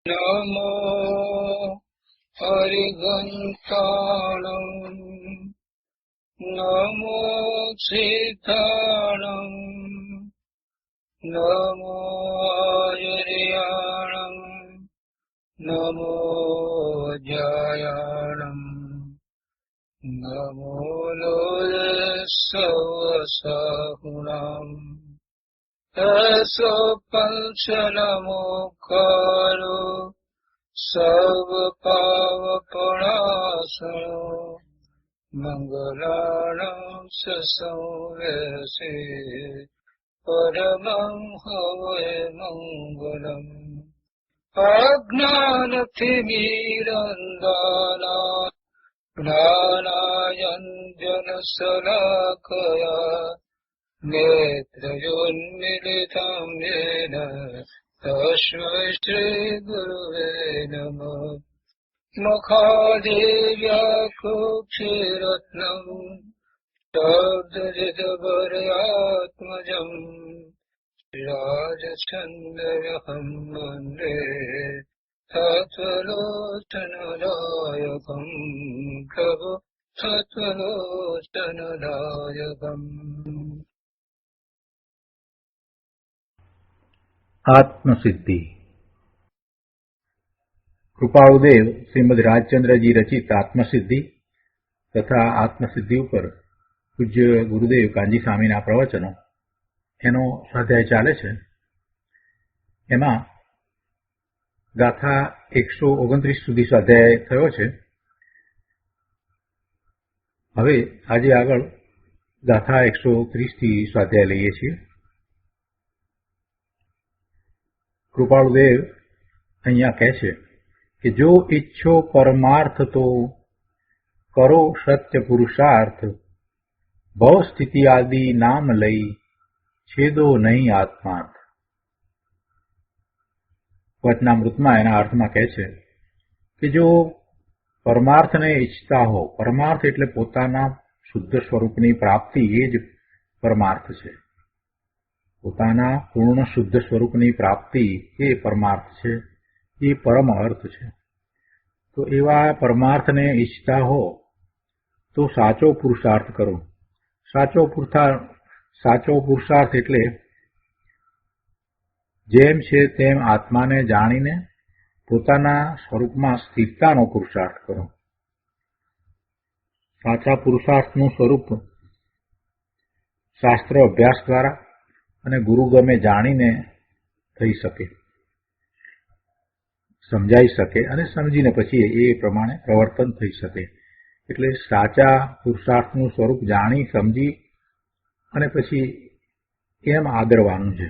નમો હરિઘંટાણં નમો સિદ્ધાણં નમો આયર્યાણં નમો જયાણં નમો લોલસવસાહુણાં એસો પંચનમોકારો સર્વપાવપણાસનો મંગલાણાં સંવેસે પરમં હવૈ મંગલમ અજ્ઞાનતિમિરંધનાનાં જ્ઞાનાંજનશલાકયા નેત્રયોન્મિલિतं येन તસ્मै શ્રીગુરવે નમઃ મુખાદેવ્યાકુક્ષિરત્નં શબ્દજિતભર્યાત્મજં રાજચંદ્રહં વन्दે તત્વલોચનદાયકં પ્રભુ તત્વલોચનદાયકં. આત્મસિદ્ધિ. કૃપાળુદેવ શ્રીમદ રાજચંદ્રજી રચિત આત્મસિદ્ધિ તથા આત્મસિદ્ધિ ઉપર પૂજ્ય ગુરુદેવ કાનજી સ્વામીના પ્રવચનો એનો સ્વાધ્યાય ચાલે છે. એમાં ગાથા 129 સુધી સ્વાધ્યાય થયો છે. હવે આજે આગળ ગાથા 130 થી સ્વાધ્યાય લઈએ છીએ. કૃપાળુદેવ અહીંયા કહે છે કે જો ઈચ્છો પરમાર્થ તો કરો સત્ય પુરુષાર્થ, ભવ સ્થિતિ આદિ નામ લઈ છેદો નહીં આત્માર્થ. વચનામૃતમાં એના અર્થમાં કહે છે કે જો પરમાર્થને ઈચ્છતા હો, પરમાર્થ એટલે પોતાના શુદ્ધ સ્વરૂપની પ્રાપ્તિ, એ જ પરમાર્થ છે. પોતાના પૂર્ણ શુદ્ધ સ્વરૂપની પ્રાપ્તિ એ પરમાર્થ છે, એ પરમ અર્થ છે. તો એવા પરમાર્થને ઈચ્છતા હો તો સાચો પુરુષાર્થ કરો. સાચો પુરુષાર્થ એટલે જેમ છે તેમ આત્માને જાણીને પોતાના સ્વરૂપમાં સ્થિરતાનો પુરુષાર્થ કરો. સાચા પુરુષાર્થનું સ્વરૂપ શાસ્ત્ર અભ્યાસ દ્વારા અને ગુરુગમે જાણીને થઈ શકે, સમજાઈ શકે અને સમજીને પછી એ પ્રમાણે પ્રવર્તન થઈ શકે. એટલે સાચા પુરુષાર્થનું સ્વરૂપ જાણી સમજી અને પછી એમ આદરવાનું છે.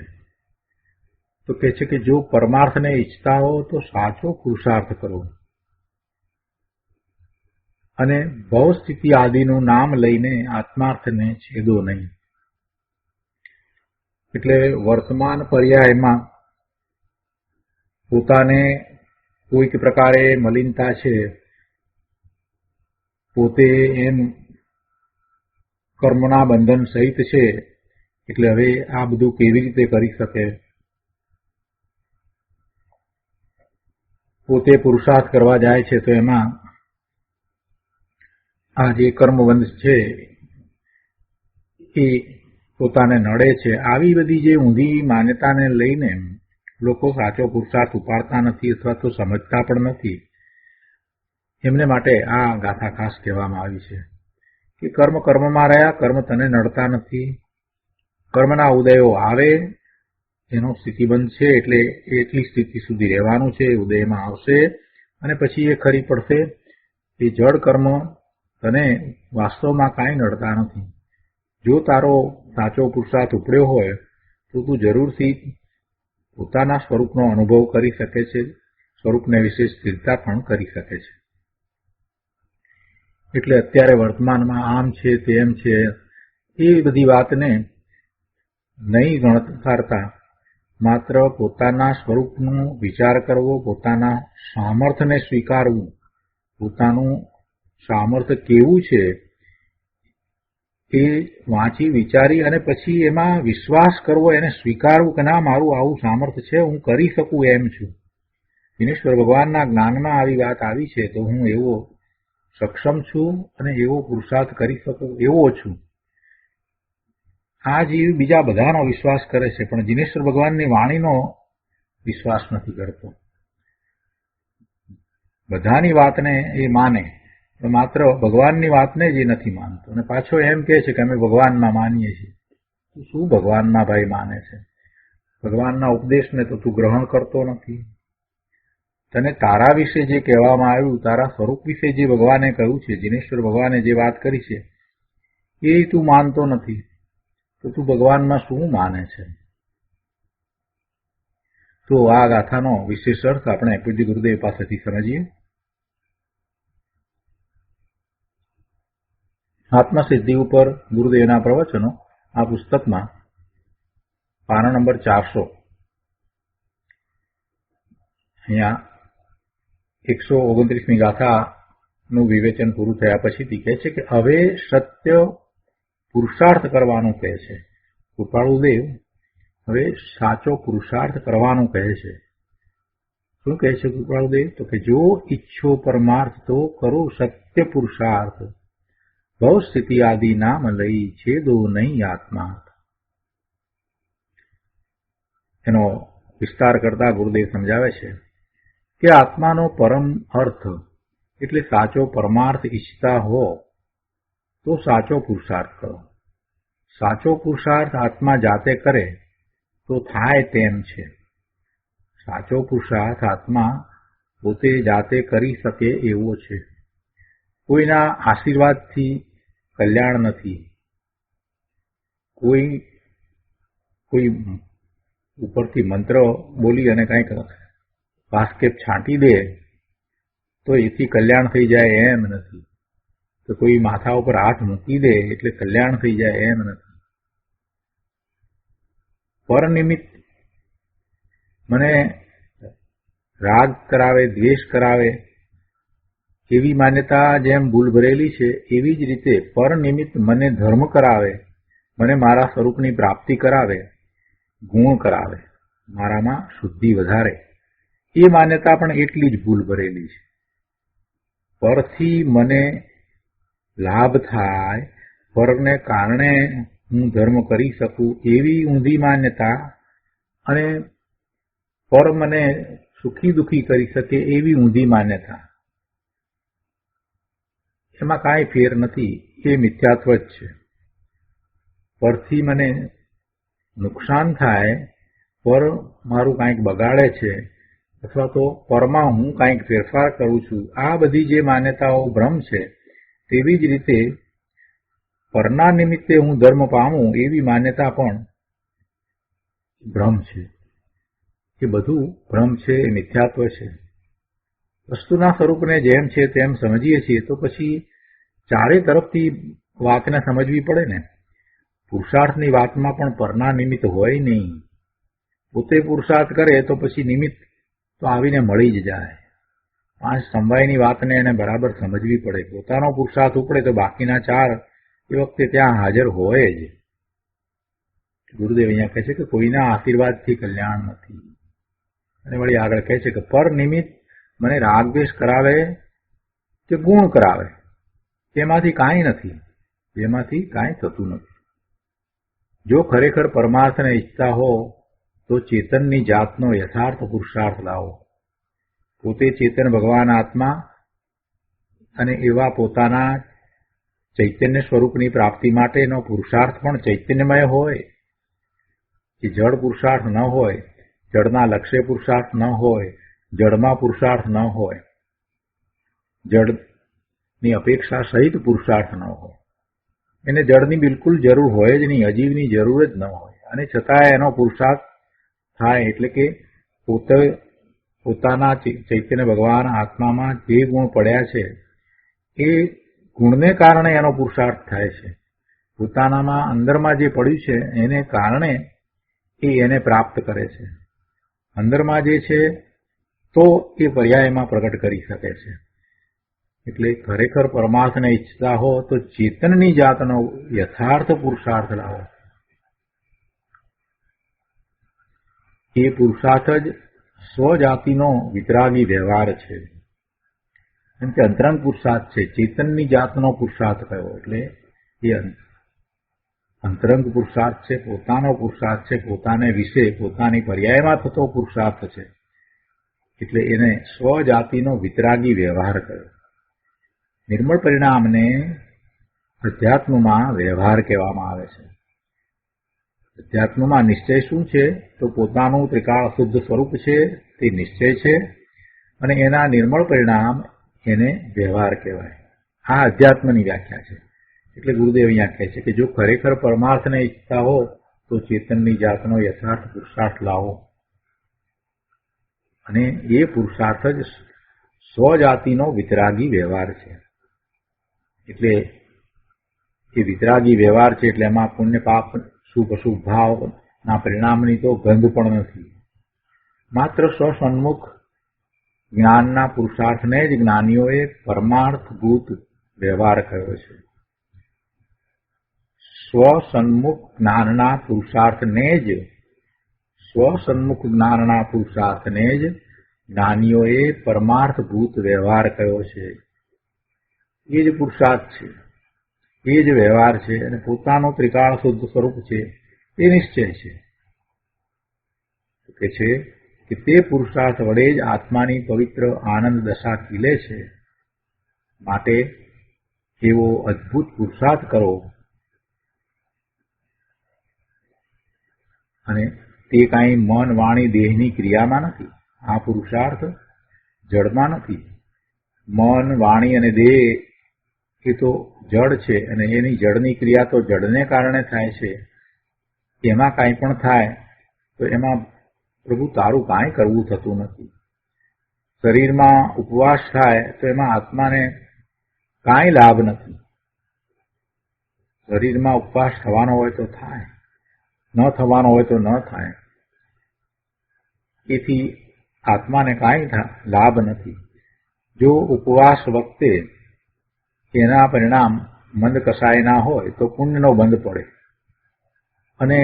તો કહે છે કે જો પરમાર્થને ઈચ્છતા હો તો સાચો પુરુષાર્થ કરો અને ભવ સ્થિતિ આદિનું નામ લઈને આત્માર્થને છેદો નહીં. એટલે વર્તમાન પર્યાયમાં પોતાને કોઈક પ્રકારે મલિનતા છે, પોતે એમ કર્મના બંધન સહિત છે, એટલે હવે આ બધું કેવી રીતે કરી શકે? પોતે પુરુષાર્થ કરવા જાય છે તો એમાં આ જે કર્મબંધ છે એ પોતાને નડે છે. આવી બધી જે ઊંધી માન્યતાને લઈને લોકો સાચો પુરુષાર્થ ઉપાડતા નથી અથવા તો સમજતા પણ નથી. એમને માટે આ ગાથા ખાસ કહેવામાં આવી છે કે કર્મ કર્મમાં રહ્યા, કર્મ તને નડતા નથી. કર્મના ઉદયો આવે એનો સ્થિતિબંધ છે, એટલે એટલી સ્થિતિ સુધી રહેવાનું છે. ઉદયમાં આવશે અને પછી એ ખરી પડશે. એ જડ કર્મ તને વાસ્તવમાં કાંઈ નડતા નથી. જો તારો સાચો પુરુષાર્થ ઉપડ્યો હોય તો તું જરૂરથી પોતાના સ્વરૂપનો અનુભવ કરી શકે છે, સ્વરૂપને વિશે સ્થિરતા પણ કરી શકે છે. એટલે અત્યારે વર્તમાનમાં આમ છે તેમ છે એ બધી વાતને નહીં ગણકારતા માત્ર પોતાના સ્વરૂપનો વિચાર કરવો, પોતાના સામર્થ્યને સ્વીકારવું, પોતાનું સામર્થ્ય કેવું છે એ વાંચી વિચારી અને પછી એમાં વિશ્વાસ કરવો, એને સ્વીકારવું કે ના, મારું આવું સામર્થ્ય છે, હું કરી શકું એમ છું. દિનેશ્વર ભગવાનના જ્ઞાનમાં આવી વાત આવી છે તો હું એવો સક્ષમ છું અને એવો પુરુષાર્થ કરી શકું એવો છું. આ જીવ બીજા બધાનો વિશ્વાસ કરે છે પણ દિનેશ્વર ભગવાનની વાણીનો વિશ્વાસ નથી કરતો. બધાની વાતને એ માને પણ માત્ર ભગવાનની વાતને જ એ નથી માનતો અને પાછો એમ કહે છે કે અમે ભગવાનમાં માનીએ છીએ. તું શું ભગવાનમાં ભાઈ માને છે? ભગવાનના ઉપદેશને તો તું ગ્રહણ કરતો નથી. તને તારા વિશે જે કહેવામાં આવ્યું, તારા સ્વરૂપ વિશે જે ભગવાને કહ્યું છે, દિનેશ્વર ભગવાને જે વાત કરી છે એ તું માનતો નથી તો તું ભગવાનમાં શું માને છે? તો આ ગાથાનો વિશેષ અર્થ આપણે પૂજ્ય ગુરુદેવ પાસેથી સમજીએ. આત્મસિદ્ધિ ઉપર ગુરુદેવના પ્રવચનો આ પુસ્તકમાં પાના નંબર 400 અહીંયા 129મી ગાથાનું વિવેચન પૂરું થયા પછીથી કહે છે કે હવે સત્ય પુરુષાર્થ કરવાનું કહે છે. કૃપાળુદેવ હવે સાચો પુરુષાર્થ કરવાનું કહે છે. શું કહે છે કૃપાળુદેવ? તો કે જો ઈચ્છો પરમાર્થ તો કરો સત્ય પુરુષાર્થ, ભવ સ્થિતિ આદિ નામ લઈ છેદો નહીં આત્મા. એનો વિસ્તાર કરતા ગુરુદેવ સમજાવે છે કે આત્માનો પરમ અર્થ એટલે સાચો પરમાર્થ ઈચ્છતા હો તો સાચો પુરુષાર્થ કરો. સાચો પુરુષાર્થ આત્મા જાતે કરે તો થાય તેમ છે. સાચો પુરુષાર્થ આત્મા પોતે જાતે કરી શકે એવો છે. કોઈના આશીર્વાદથી કલ્યાણ નથી. કોઈ ઉપરથી મંત્ર બોલી અને કંઈક વાસ્કેપ છાંટી દે તો એથી કલ્યાણ થઈ જાય એમ નથી. તો કોઈ માથા ઉપર હાથ મૂકી દે એટલે કલ્યાણ થઈ જાય એમ નથી. પરનિમિત્ત મને રાગ કરાવે, દ્વેષ કરાવે એવી માન્યતા જેમ ભૂલ ભરેલી છે, એવી જ રીતે પરનિમિત્ત મને ધર્મ કરાવે, મને મારા સ્વરૂપની પ્રાપ્તિ કરાવે, ગુણ કરાવે, મારામાં શુદ્ધિ વધારે, એ માન્યતા પણ એટલી જ ભૂલ ભરેલી છે. પરથી મને લાભ થાય, પરને કારણે હું ધર્મ કરી શકું એવી ઊંધી માન્યતા અને પર મને સુખી દુઃખી કરી શકે એવી ઊંધી માન્યતા, એમાં કાંઈ ફેર નથી. એ મિથ્યાત્વ જ છે. પરથી મને નુકસાન થાય, પર મારું કાંઈક બગાડે છે અથવા તો પરમાં હું કાંઈક ફેરફાર કરું છું, આ બધી જે માન્યતાઓ ભ્રમ છે, તેવી જ રીતે પરના નિમિત્તે હું ધર્મ પામું એવી માન્યતા પણ ભ્રમ છે. એ બધું ભ્રમ છે, એ મિથ્યાત્વ છે. વસ્તુના સ્વરૂપને જેમ છે તેમ સમજીએ છીએ તો પછી ચારે તરફથી વાતને સમજવી પડે ને. પુરુષાર્થની વાતમાં પણ પરના નિમિત્ત હોય નહીં. પોતે પુરુષાર્થ કરે તો પછી નિમિત્ત તો આવીને મળી જ જાય. 5 સમવાયની વાતને એને બરાબર સમજવી પડે. પોતાનો પુરુષાર્થ ઉપડે તો બાકીના 4 એ વખતે ત્યાં હાજર હોય જ. ગુરુદેવ અહીંયા કહે છે કે કોઈના આશીર્વાદથી કલ્યાણ નથી. અને વળી આગળ કહે છે કે પર નિમિત્ત મને રાગદ્વેષ કરાવે કે ગુણ કરાવે, તેમાંથી કાંઈ નથી, તેમાંથી કાંઈ થતું નથી. જો ખરેખર પરમાર્થને ઈચ્છતા હો તો ચેતનની જાતનો યથાર્થ પુરુષાર્થ લાવો. પોતે ચેતન ભગવાન આત્મા અને એવા પોતાના ચૈતન્ય સ્વરૂપની પ્રાપ્તિ માટેનો પુરુષાર્થ પણ ચૈતન્યમય હોય. કે જળ પુરુષાર્થ ન હોય, જળના લક્ષ્ય પુરુષાર્થ ન હોય, જળમાં પુરુષાર્થ ન હોય, જળની અપેક્ષા સહિત પુરુષાર્થ ન હોય. એને જળની બિલકુલ જરૂર હોય જ નહીં, અજીવની જરૂર જ ન હોય, અને છતાંય એનો પુરુષાર્થ થાય. એટલે કે પોતાના ચૈતન્ય ભગવાન આત્મામાં જે ગુણ પડ્યા છે એ ગુણને કારણે એનો પુરુષાર્થ થાય છે. પોતાનામાં અંદરમાં જે પડ્યું છે એને કારણે એ એને પ્રાપ્ત કરે છે. અંદરમાં જે છે તો એ પર્યાયમાં પ્રગટ કરી શકે છે. એટલે ખરેખર પરમાર્થને ઈચ્છતા હો તો ચેતનની જાતનો યથાર્થ પુરુષાર્થ લાવો. એ પુરુષાર્થ જ સ્વજાતિનો વિતરાગી વ્યવહાર છે. એમ કે અંતરંગ પુરુષાર્થ છે, ચેતનની જાતનો પુરુષાર્થ કયો એટલે એ અંતરંગ પુરુષાર્થ છે, પોતાનો પુરુષાર્થ છે, પોતાને વિશે પોતાની પર્યાયમાં થતો પુરુષાર્થ છે. એટલે એને સ્વજાતિનો વિતરાગી વ્યવહાર કયો. નિર્મળ પરિણામને અધ્યાત્મમાં વ્યવહાર કહેવામાં આવે છે. અધ્યાત્મમાં નિશ્ચય શું છે તો પોતાનું ત્રિકાળ શુદ્ધ સ્વરૂપ છે તે નિશ્ચય છે, અને એના નિર્મળ પરિણામ એને વ્યવહાર કહેવાય. આ અધ્યાત્મની વ્યાખ્યા છે. એટલે ગુરુદેવ અહીંયા કહે છે કે જો ખરેખર પરમાર્થને ઈચ્છતા હો તો ચેતનની જાતનો યથાર્થ પુરુષાર્થ લાવો, અને એ પુરુષાર્થ જ સ્વજાતિનો વિતરાગી વ્યવહાર છે. એટલે એ વિતરાગી વ્યવહાર છે એટલે એમાં પુણ્ય પાપ શુભ અશુભ ભાવના પરિણામની તો ગંધ પણ નથી. માત્ર સ્વસન્મુખ જ્ઞાનના પુરુષાર્થને જ જ્ઞાનીઓએ પરમાર્થભૂત વ્યવહાર કહ્યો છે. સ્વસન્મુખ જ્ઞાનના પુરુષાર્થને જ જ્ઞાનીઓએ પરમાર્થભૂત વ્યવહાર કહ્યો છે. એ જ પુરુષાર્થ છે, એ જ વ્યવહાર છે, અને પોતાનું ત્રિકાળ શુદ્ધ સ્વરૂપ છે એ નિશ્ચય છે. કે છે કે તે પુરુષાર્થ વડે જ આત્માની પવિત્ર આનંદ દશા ખીલે છે. માટે એવો અદ્ભુત પુરુષાર્થ કરો, અને તે કાંઈ મન વાણી દેહની ક્રિયામાં નથી. આ પુરુષાર્થ જડમાં નથી. મન વાણી અને દેહ એ તો જડ છે, અને એની જડની ક્રિયા તો જડને કારણે થાય છે. એમાં કાંઈ પણ થાય તો એમાં પ્રભુ તારું કાંઈ કરવું થતું નથી. શરીરમાં ઉપવાસ થાય તો એમાં આત્માને કાંઈ લાભ નથી. શરીરમાં ઉપવાસ થવાનો હોય તો થાય, ન થવાનો હોય તો ન થાય. એથી આત્માને કાંઈ લાભ નથી. જો ઉપવાસ વખતે એના પરિણામ મંદ કસાયના હોય તો પુણ્યનો બંધ પડે, અને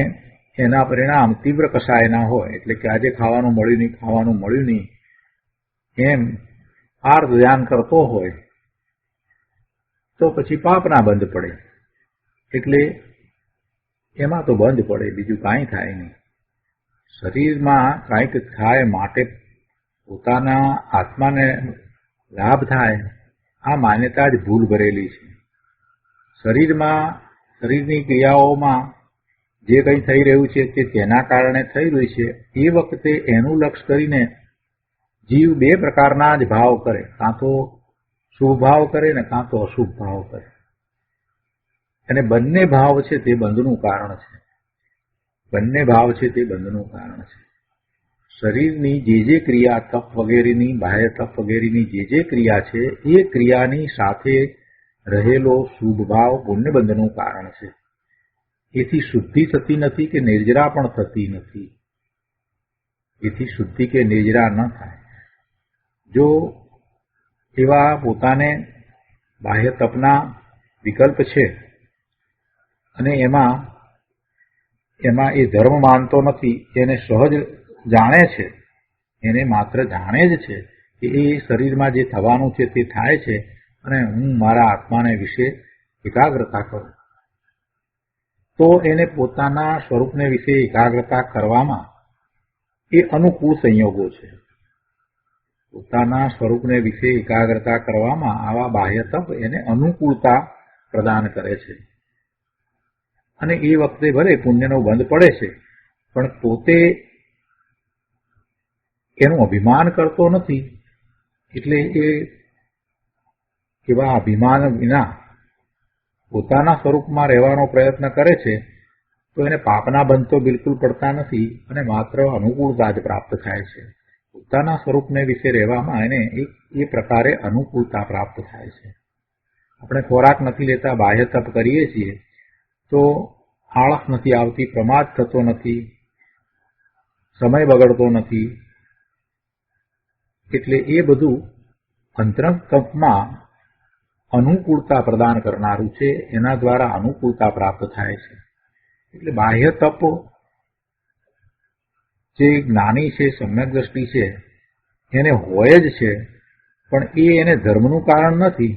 એના પરિણામ તીવ્ર કસાયના હોય એટલે કે આજે ખાવાનું મળ્યું નહીં એમ આર્ત ધ્યાન કરતો હોય તો પછી પાપના બંધ પડે. એટલે એમાં તો બંધ પડે, બીજું કાંઈ થાય નહીં. શરીરમાં કાંઈક થાય માટે પોતાના આત્માને લાભ થાય, આ માન્યતા જ ભૂલ ભરેલી છે. શરીરની ક્રિયાઓમાં જે કંઈ થઈ રહ્યું છે તે તેના કારણે થઈ રહ્યું છે. એ વખતે એનું લક્ષ્ય કરીને જીવ બે પ્રકારના જ ભાવ કરે, કાં તો શુભ ભાવ કરે ને કાં તો અશુભ ભાવ કરે. અને બંને ભાવ છે તે બંધનું કારણ છે. શરીરની જે ક્રિયા તપ વગેરેની, બાહ્ય તપ વગેરેની જે ક્રિયા છે એ ક્રિયાની સાથે રહેલો શુભ ભાવ પુણ્યબંધનું કારણ છે. એથી શુદ્ધિ થતી નથી કે નિર્જરા પણ થતી નથી. એથી શુદ્ધિ કે નિર્જરા ન થાય. જો એવા પોતાને બાહ્ય તપના વિકલ્પ છે અને એમાં એ ધર્મ માનતો નથી, એને સહજ જાણે છે, એને માત્ર જાણે જ છે કે એ શરીરમાં જે થવાનું છે તે થાય છે, અને હું મારા આત્માને વિશે એકાગ્રતા કરું, તો એને પોતાના સ્વરૂપને વિશે એકાગ્રતા કરવામાં એ અનુકૂળ સંયોગો છે. પોતાના સ્વરૂપને વિશે એકાગ્રતા કરવામાં આવા બાહ્ય તપ એને અનુકૂળતા પ્રદાન કરે છે. અને એ વખતે ભલે પુણ્યનો બંધ પડે છે, પણ પોતે એનું અભિમાન કરતો નથી. એટલે એવા અભિમાન વિના પોતાના સ્વરૂપમાં રહેવાનો પ્રયત્ન કરે છે તો એને પાપના બંધ તો બિલકુલ પડતા નથી, અને માત્ર અનુકૂળતા જ પ્રાપ્ત થાય છે. પોતાના સ્વરૂપને વિશે રહેવામાં એને એ પ્રકારે અનુકૂળતા પ્રાપ્ત થાય છે. આપણે ખોરાક નથી લેતા, બાહ્ય તપ કરીએ છીએ તો આળસ નથી આવતી, પ્રમાદ થતો નથી, સમય બગડતો નથી. એટલે એ બધું અંતરંગ તપમાં અનુકૂળતા પ્રદાન કરનારું છે. એના દ્વારા અનુકૂળતા પ્રાપ્ત થાય છે. એટલે બાહ્ય તપ જે જ્ઞાની છે, સમ્યક દ્રષ્ટિ છે, એને હોય જ છે, પણ એને ધર્મનું કારણ નથી.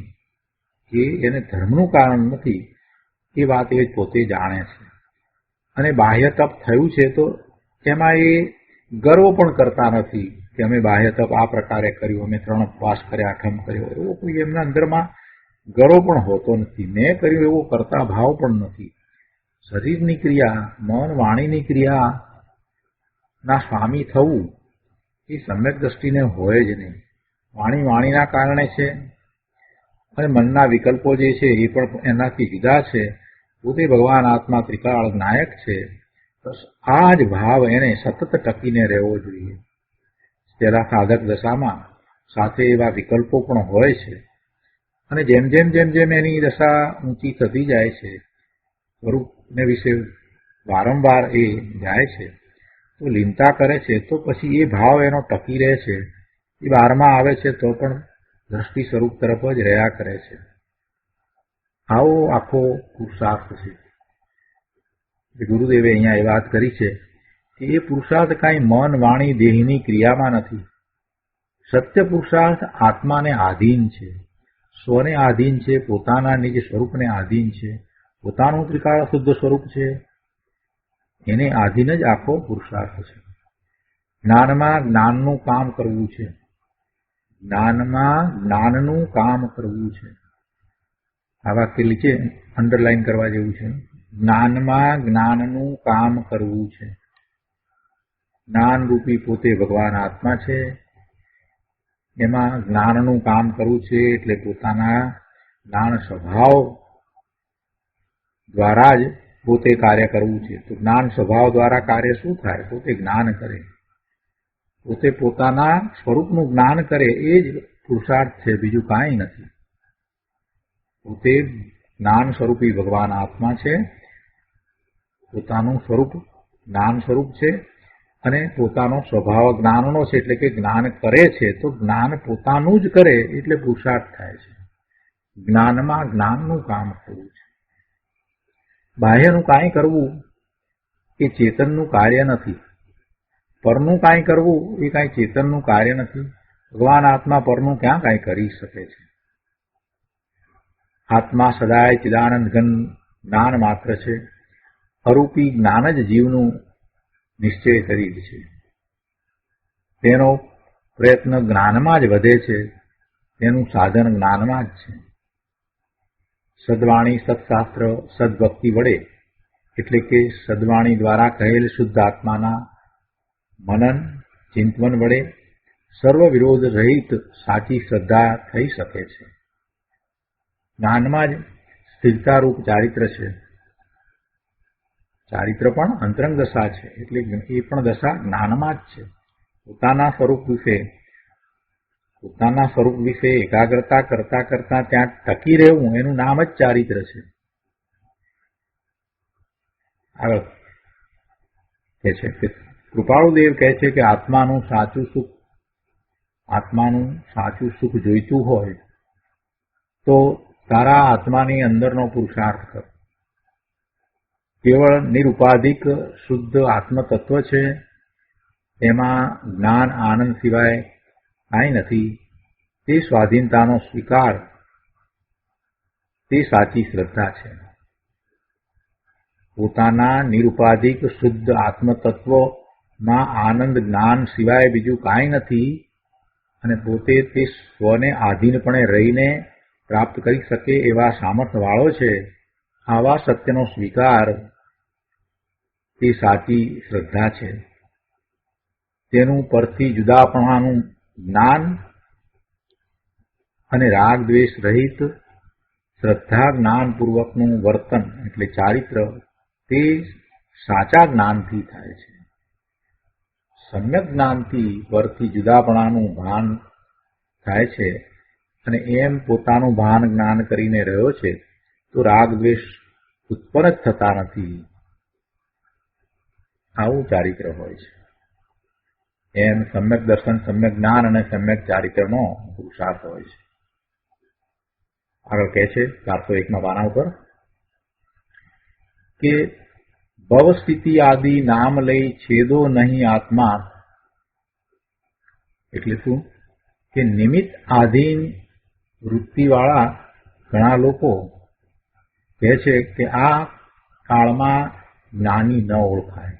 એને ધર્મનું કારણ નથી એ વાત એ પોતે જાણે છે. અને બાહ્ય તપ થયું છે તો એમાં એ ગર્વ પણ કરતા નથી કે અમે બાહ્ય તપ આ પ્રકારે કર્યું, અમે 3 ઉપવાસ કર્યા, 8મ કર્યો, એવો કોઈ એમના અંદરમાં ગર્વ પણ હોતો નથી. મેં કર્યું એવો કરતા ભાવ પણ નથી. શરીરની ક્રિયા, મન વાણીની ક્રિયાના સ્વામી થવું એ સમ્યક દ્રષ્ટિને હોય જ નહીં. વાણીના કારણે છે અને મનના વિકલ્પો જે છે એ પણ એનાથી જુદા છે. પોતે ભગવાન આત્મા ત્રિકાળ નાયક છે. બસ આ જ ભાવ એને સતત ટકીને રહેવો જોઈએ. તેના સાધક દશામાં સાથે એવા વિકલ્પો પણ હોય છે અને જેમ જેમ એની દશા ઊંચી થતી જાય છે, સ્વરૂપને વિશે વારંવાર એ જાય છે, તો લીનતા કરે છે, તો પછી એ ભાવ એનો ટકી રહે છે. એ બહારમાં આવે છે તો પણ દ્રષ્ટિ સ્વરૂપ તરફ જ રહ્યા કરે છે. આવો આખો પુરુષાર્થ છે. ગુરુદેવે અહીંયા એ વાત કરી છે કે એ પુરુષાર્થ કાંઈ મન વાણી દેહની ક્રિયામાં નથી. સત્ય પુરુષાર્થ આત્માને આધીન છે, સ્વને આધીન છે, પોતાના નિજ સ્વરૂપને આધીન છે, પોતાનું ત્રિકાળ શુદ્ધ સ્વરૂપ છે, એને આધીન જ આખો પુરુષાર્થ છે. જ્ઞાનમાં જ્ઞાનનું કામ કરવું છે. જ્ઞાનમાં જ્ઞાનનું કામ કરવું છે. આ વાક્ય નીચે અંડરલાઈન કરવા જેવું છે. જ્ઞાનમાં જ્ઞાનનું કામ કરવું છે. જ્ઞાનરૂપી પોતે ભગવાન આત્મા છે. એમાં જ્ઞાનનું કામ કરવું છે એટલે પોતાના જ્ઞાન સ્વભાવ દ્વારા જ પોતે કાર્ય કરવું છે. તો જ્ઞાન સ્વભાવ દ્વારા કાર્ય શું થાય? પોતે જ્ઞાન કરે, પોતે પોતાના સ્વરૂપનું જ્ઞાન કરે, એ જ પુરુષાર્થ છે, બીજું કાંઈ નથી. પોતે જ્ઞાન સ્વરૂપી ભગવાન આત્મા છે, પોતાનું સ્વરૂપ જ્ઞાન સ્વરૂપ છે અને પોતાનો સ્વભાવ જ્ઞાનનો છે, એટલે કે જ્ઞાન કરે છે. તો જ્ઞાન પોતાનું જ કરે એટલે પુરુષાર્થ થાય છે. જ્ઞાનમાં જ્ઞાનનું કામ કરવું છે. બાહ્યનું કાંઈ કરવું એ ચેતનનું કાર્ય નથી. પરનું કાંઈ કરવું એ કાંઈ ચેતનનું કાર્ય નથી. ભગવાન આત્મા પરનું ક્યાં કાંઈ કરી શકે છે? આત્મા સદાય ચિદાનંદ ઘન જ્ઞાન માત્ર છે. અરૂપી જ્ઞાન જ જીવનું નિશ્ચય શરીર છે. તેનો પ્રયત્ન જ્ઞાનમાં જ વધે છે, તેનું સાધન જ્ઞાનમાં જ છે. સદવાણી, સત્શાસ્ત્ર, સદભક્તિ વડે એટલે કે સદવાણી દ્વારા કહેલ શુદ્ધ આત્માના મનન ચિંતન વડે સર્વ વિરોધ રહિત સાચી શ્રદ્ધા થઈ શકે છે. જ્ઞાનમાં જ સ્થિરતારૂપ ચારિત્ર છે. ચારિત્ર પણ અંતરંગ દશા છે, એટલે એ પણ દશા જ્ઞાનમાં જ છે. પોતાના સ્વરૂપ વિશે એકાગ્રતા કરતા કરતા ત્યાં ટકી રહેવું, એનું નામ જ ચારિત્ર છે. આગળ કહે છે કે કૃપાળુદેવ કહે છે કે આત્માનું સાચું સુખ જોઈતું હોય તો તારા આત્માની અંદરનો પુરુષાર્થ કર. કેવળ નિરુપાધિક શુદ્ધ આત્મતત્વ છે, તેમાં જ્ઞાન આનંદ સિવાય કાંઈ નથી. તે સ્વાધીનતાનો સ્વીકાર, તે સાચી શ્રદ્ધા છે. પોતાના નિરુપાધિક શુદ્ધ આત્મતત્વમાં આનંદ જ્ઞાન સિવાય બીજું કાંઈ નથી અને પોતે તે સ્વને આધીનપણે રહીને પ્રાપ્ત કરી શકે એવા સામર્થ્ય વાળો છે. આવા સત્યનો સ્વીકાર તે સાચી શ્રદ્ધા છે. તેનું પરથી જુદાપણાનું જ્ઞાન અને રાગ દ્વેષ રહિત શ્રદ્ધા જ્ઞાનપૂર્વકનું વર્તન એટલે ચારિત્ર, તે સાચા જ્ઞાનથી થાય છે. સમ્યક જ્ઞાનથી પરથી જુદાપણાનું ભાન થાય છે અને એમ પોતાનું ભાન જ્ઞાન કરીને રહ્યો છે તો રાગ દ્વેષ ઉત્પન્ન જ થતા નથી. આવું ચારિત્ર હોય છે. એમ સમ્યક દર્શન, સમ્યક જ્ઞાન અને સમ્યક ચારિત્રનો પુરુષાર્થ હોય છે. આગળ કહે છે 401માં પાના ઉપર કે ભવ સ્થિતિ આદિ નામ લઈ છેદો નહીં આત્મા. એટલે શું કે નિમિત્ત આધીન વૃત્તિવાળા ઘણા લોકો કહે છે કે આ કાળમાં જ્ઞાની ન ઓળખાય,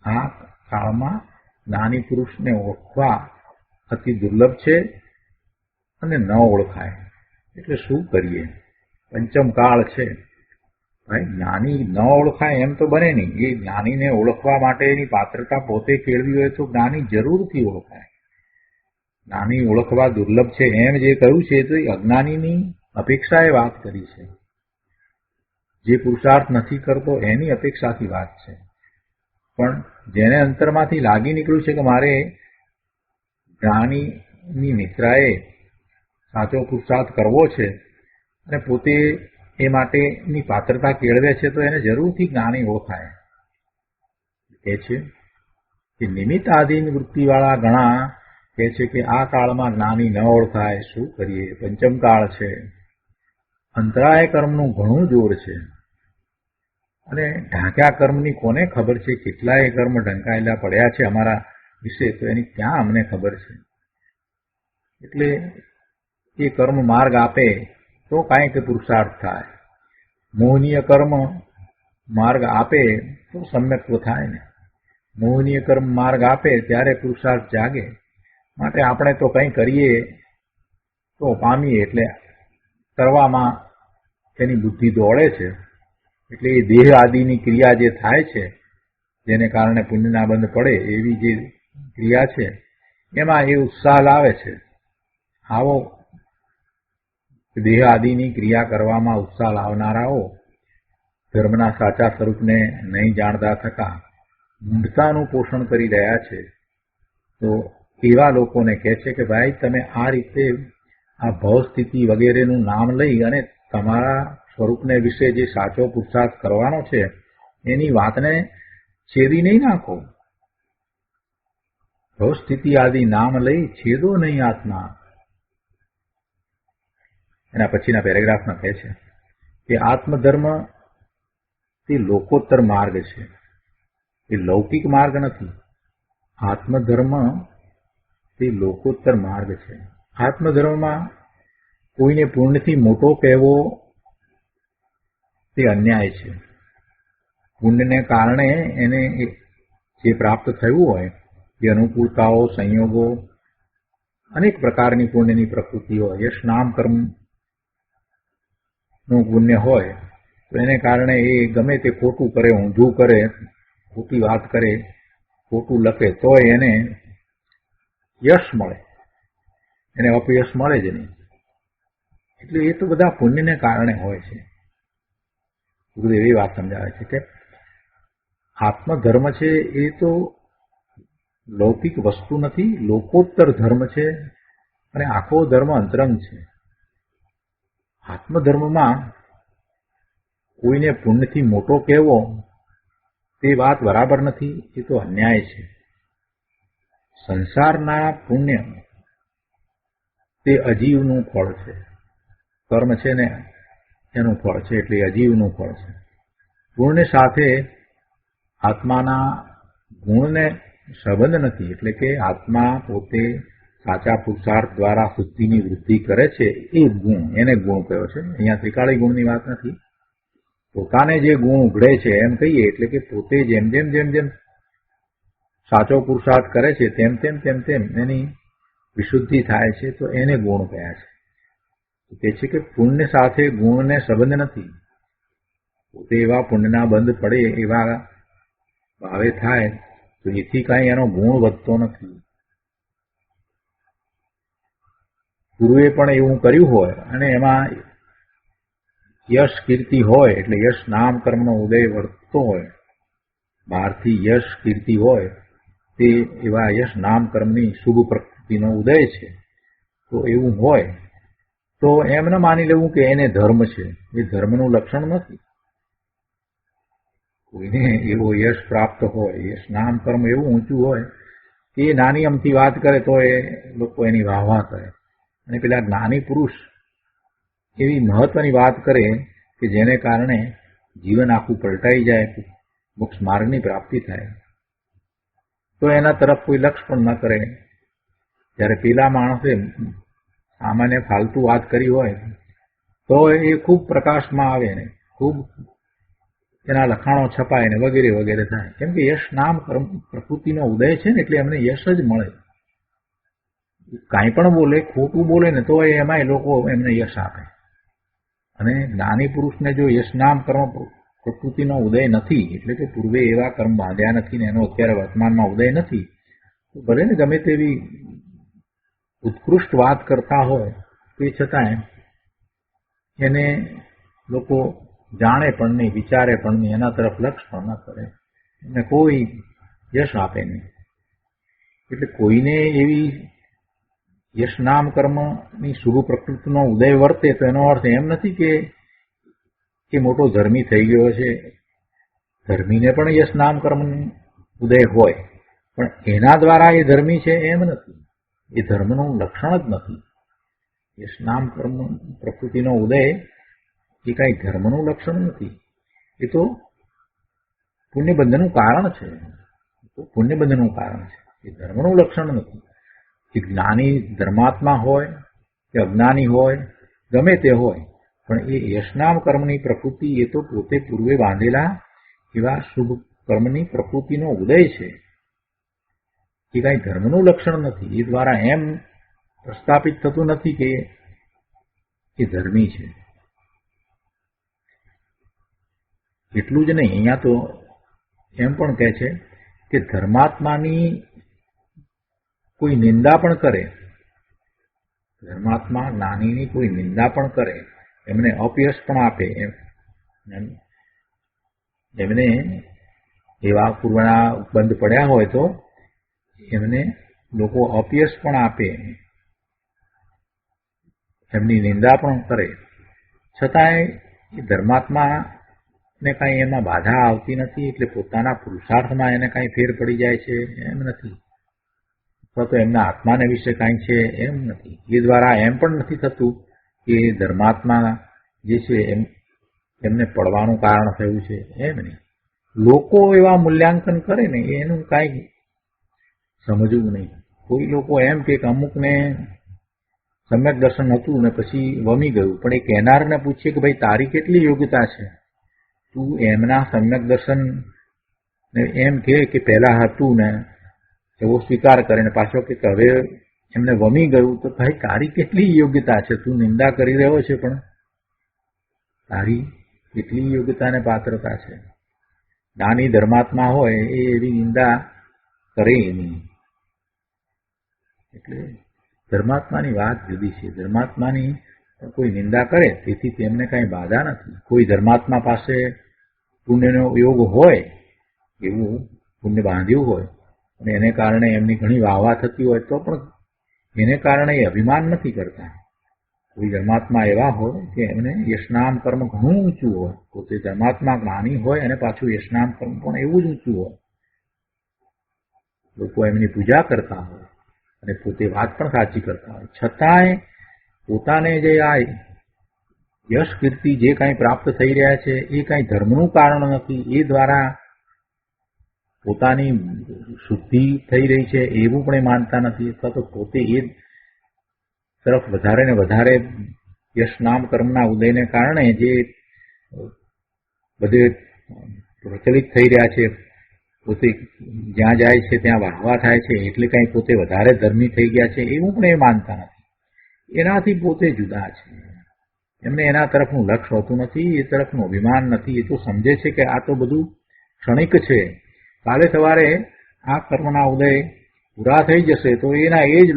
આ કાળમાં જ્ઞાની પુરુષને ઓળખવા અતિ દુર્લભ છે અને ન ઓળખાય. એટલે શું કરીએ? પંચમ કાળ છે ભાઈ, જ્ઞાની ન ઓળખાય એમ તો બને નહીં. એ જ્ઞાનીને ઓળખવા માટેની પાત્રતા પોતે કેળવી હોય તો જ્ઞાની જરૂરથી ઓળખાય. જ્ઞાની ઓળખવા દુર્લભ છે એમ જે કહ્યું છે તો એ અજ્ઞાનીની અપેક્ષાએ વાત કરી છે. જે પુરુષાર્થ નથી કરતો એની અપેક્ષાથી વાત છે. પણ જેને અંતરમાંથી લાગી નીકળ્યું છે કે મારે જ્ઞાનીની નિદ્રાએ સાચો પુરુષાર્થ કરવો છે અને પોતે એ માટેની પાત્રતા કેળવે છે તો એને જરૂરથી જ્ઞાની ઓળખાય. એ છે કે નિમિત્ત આધીન વૃત્તિવાળા ઘણા કહે છે કે આ કાળમાં જ્ઞાની ન ઓળખાય, શું કરીએ? પંચમ કાળ છે, અંતરાય કર્મનું ઘણું જોર છે અને ઢાંક્યા કર્મની કોને ખબર છે? કેટલાય કર્મ ઢંકાયેલા પડ્યા છે અમારા વિશે, તો એની ક્યાં અમને ખબર છે? એટલે એ કર્મ માર્ગ આપે તો કાંઈક પુરુષાર્થ થાય. મોહનીય કર્મ માર્ગ આપે તો સમ્યક્ત્વ થાય ને. મોહનીય કર્મ માર્ગ આપે ત્યારે પુરુષાર્થ જાગે. માટે આપણે તો કંઈ કરીએ તો પામીએ, એટલે કરવામાં તેની બુદ્ધિ દોડે છે. એટલે એ દેહ આદિની ક્રિયા જે થાય છે, જેને કારણે પુણ્યના બંધ પડે એવી જે ક્રિયા છે એમાં એ ઉત્સાહ લાવે છે. આવો દેહ આદિની ક્રિયા કરવામાં ઉત્સાહ લાવનારાઓ ધર્મના સાચા સ્વરૂપને નહીં જાણતા થતા મૂઢતાનું પોષણ કરી રહ્યા છે. તો એવા લોકોને કહે છે કે ભાઈ તમે આ રીતે આ ભવ સ્થિતિ વગેરેનું નામ લઈ અને તમારા સ્વરૂપને વિશે જે સાચો પુરુષાર્થ કરવાનો છે એની વાતને છેદી નહીં નાખો. ભવ સ્થિતિ આદિ નામ લઈ છેદો નહીં આત્મા. એના પછીના પેરેગ્રાફમાં કહે છે કે આત્મધર્મ તે લોકોત્તર માર્ગ છે, એ લૌકિક માર્ગ નથી. આત્મધર્મ તે લોકોત્તર માર્ગ છે. આત્મધર્મમાં કોઈને પુણ્યથી મોટો કહેવો તે અન્યાય છે. પુણ્યને કારણે એને જે પ્રાપ્ત થયું હોય એ અનુકૂળતાઓ, સંયોગો, અનેક પ્રકારની પુણ્યની પ્રકૃતિ હોય, યશ નામ કર્મનું પુણ્ય હોય તો એને કારણે એ ગમે તે ખોટું કરે, ઊંધું કરે, ખોટી વાત કરે, ખોટું લખે તો એને યશ મળે, એને અપયશ મળે જ નહીં. એટલે એ તો બધા પુણ્યને કારણે હોય છે. ગુરુદેવ એવી વાત સમજાવે છે કે આત્મધર્મ છે એ તો લૌકિક વસ્તુ નથી, લોકોત્તર ધર્મ છે અને આખો ધર્મ અંતરંગ છે. આત્મધર્મમાં કોઈને પુણ્યથી મોટો કહેવો તે વાત બરાબર નથી, એ તો અન્યાય છે. સંસારના પુણ્ય તે અજીવનું ફળ છે. કર્મ છે ને એનું ફળ છે, એટલે અજીવનું ફળ છે. પુણ્ય સાથે આત્માના ગુણને સંબંધ નથી. એટલે કે આત્મા પોતે સાચા પુરુષાર્થ દ્વારા શુદ્ધિની વૃદ્ધિ કરે છે એ ગુણ, એને ગુણ કયો છે. અહીંયા ત્રિકાળી ગુણની વાત નથી. પોતાને જે ગુણ ઉઘડે છે એમ કહીએ, એટલે કે પોતે જેમ જેમ સાચો પુરુષાર્થ કરે છે તેમ તેમ એની વિશુદ્ધિ થાય છે, તો એને ગુણ કહ્યા છે. તે છે કે પુણ્ય સાથે ગુણને સંબંધ નથી. પોતે એવા પુણ્યના બંધ પડે, એવા ભાવે થાય તો એથી કાંઈ એનો ગુણ વધતો નથી. ગુરુએ પણ એવું કર્યું હોય અને એમાં યશ કીર્તિ હોય, એટલે યશ નામ કર્મનો ઉદય વર્તતો હોય, બહારથી યશ કીર્તિ હોય, તે એવા યશ નામ કર્મની શુભ પ્રકૃતિનો ઉદય છે. તો એવું હોય તો એમ ન માની લેવું કે એને ધર્મ છે. એ ધર્મનું લક્ષણ નથી. કોઈને એવો યશ પ્રાપ્ત હોય, યશ નામ કર્મ એવું ઊંચું હોય કે એ નાની અમથી વાત કરે તો એ લોકો એની વાહવા કરે, અને પેલા જ્ઞાની પુરુષ એવી મહત્વની વાત કરે કે જેને કારણે જીવન આખું પલટાઈ જાય, મોક્ષ માર્ગની પ્રાપ્તિ થાય, તો એના તરફ કોઈ લક્ષ પણ ન કરે. જ્યારે પેલા માણસે સામાન્ય ફાલતુ વાત કરી હોય તો એ ખૂબ પ્રકાશમાં આવે ને ખૂબ એના લખાણો છપાય ને વગેરે વગેરે થાય. કેમ કે યશ નામ કર્મ પ્રકૃતિનો ઉદય છે ને, એટલે એમને યશ જ મળે. કાંઈ પણ બોલે, ખોટું બોલે ને તો એમાંય લોકો એમને યશ આપે. અને જ્ઞાની પુરુષને જો યશ નામ કર્મ પ્રકૃતિનો ઉદય નથી, એટલે કે પૂર્વે એવા કર્મ બાંધ્યા નથી ને એનો અત્યારે વર્તમાનમાં ઉદય નથી, તો ભલે ને ગમે તેવી ઉત્કૃષ્ટ વાત કરતા હોય તે છતાંય એને લોકો જાણે પણ નહીં, વિચારે પણ નહીં, એના તરફ લક્ષ પણ ન કરે, એને કોઈ યશ આપે નહીં. એટલે કોઈને એવી યશ નામ કર્મની શુભ પ્રકૃતિનો ઉદય વર્તે તો એનો અર્થ એમ નથી કે મોટો ધર્મી થઈ ગયો છે. ધર્મીને પણ યશ નામ કર્મ ઉદય હોય, પણ એના દ્વારા એ ધર્મી છે એમ નથી. એ ધર્મનું લક્ષણ જ નથી. યશ નામ કર્મ પ્રકૃતિનો ઉદય એ કાંઈ ધર્મનું લક્ષણ નથી. એ તો પુણ્યબંધનું કારણ છે. પુણ્યબંધનું કારણ છે, એ ધર્મનું લક્ષણ નથી. એ જ્ઞાની ધર્માત્મા હોય કે અજ્ઞાની હોય, ગમે તે હોય, પણ એ યશનામ કર્મની પ્રકૃતિ એ તો પોતે પૂર્વે બાંધેલા એવા શુભ કર્મની પ્રકૃતિનો ઉદય છે. એ કાંઈ ધર્મનું લક્ષણ નથી. એ દ્વારા એમ પ્રસ્થાપિત થતું નથી કે એ ધર્મી છે. એટલું જ નહીં, અહીંયા તો એમ પણ કહે છે કે ધર્માત્માની કોઈ નિંદા પણ કરે, ધર્માત્મા જ્ઞાનીની કોઈ નિંદા પણ કરે, એમને અપયશ પણ આપે, એમને એવા પૂર્વના બંધ પડ્યા હોય તો એમને લોકો અપયશ પણ આપે, એમની નિંદા પણ કરે, છતાંય એ ધર્માત્માને કાંઈ એમાં બાધા આવતી નથી. એટલે પોતાના પુરુષાર્થમાં એને કાંઈ ફેર પડી જાય છે એમ નથી, અથવા તો એમના આત્માને વિશે કાંઈ છે એમ નથી. એ દ્વારા એમ પણ નથી થતું કે ધર્માત્મા જે છે એમને પડવાનું કારણ થયું છે એમ નહીં. લોકો એવા મૂલ્યાંકન કરે ને એનું કાંઈ સમજવું નહીં. કોઈ લોકો એમ કે અમુકને સમ્યક દર્શન હતું ને પછી વમી ગયું, પણ એ કહેનારને પૂછીએ કે ભાઈ તારી કેટલી યોગ્યતા છે, તું એમના સમ્યક દર્શન એમ કે પહેલા હતું ને એવો સ્વીકાર કરે ને પાછો કે હવે એમને વમી ગયું, તો ભાઈ તારી કેટલી યોગ્યતા છે, તું નિંદા કરી રહ્યો છે પણ તારી કેટલી યોગ્યતાને પાત્રતા છે. જ્ઞાની ધર્માત્મા હોય એ એવી નિંદા કરે નહીં. એટલે ધર્માત્માની વાત જુદી છે. ધર્માત્માની કોઈ નિંદા કરે તેથી તેમને કાંઈ બાધા નથી. કોઈ ધર્માત્મા પાસે પુણ્યનો યોગ હોય, એવું પુણ્ય બાંધ્યું હોય અને એને કારણે એમની ઘણી વાહવા થતી હોય તો પણ એને કારણે એ અભિમાન નથી કરતા. કોઈ ધર્માત્મા એવા હોય કે એમને યશનામ કર્મ ઘણું ઊંચું હોય, પોતે ધર્માત્મા જ્ઞાની હોય અને પાછું યશનામ કર્મ પણ એવું જ ઊંચું હોય, લોકો એમની પૂજા કરતા હોય અને પોતે વાત પણ સાચી કરતા હોય, છતાંય પોતાને જે આ યશ કીર્તિ જે કાંઈ પ્રાપ્ત થઈ રહ્યા છે એ કાંઈ ધર્મનું કારણ નથી. એ દ્વારા પોતાની શુદ્ધિ થઈ રહી છે એવું પણ એ માનતા નથી, અથવા તો પોતે એ તરફ વધારે ને વધારે યશ નામ કર્મના ઉદયને કારણે જે બધે પ્રચલિત થઈ રહ્યા છે, પોતે જ્યાં જાય છે ત્યાં વાહવા થાય છે એટલે કાંઈ પોતે વધારે ધર્મી થઈ ગયા છે એવું પણ એ માનતા નથી. એનાથી પોતે જુદા છે. એમને એના તરફનું લક્ષ્ય હોતું નથી, એ તરફનું અભિમાન નથી. એ તો સમજે છે કે આ તો બધું ક્ષણિક છે, કાલે સવારે આ કર્મના ઉદય પૂરા થઈ જશે તો એના એ જ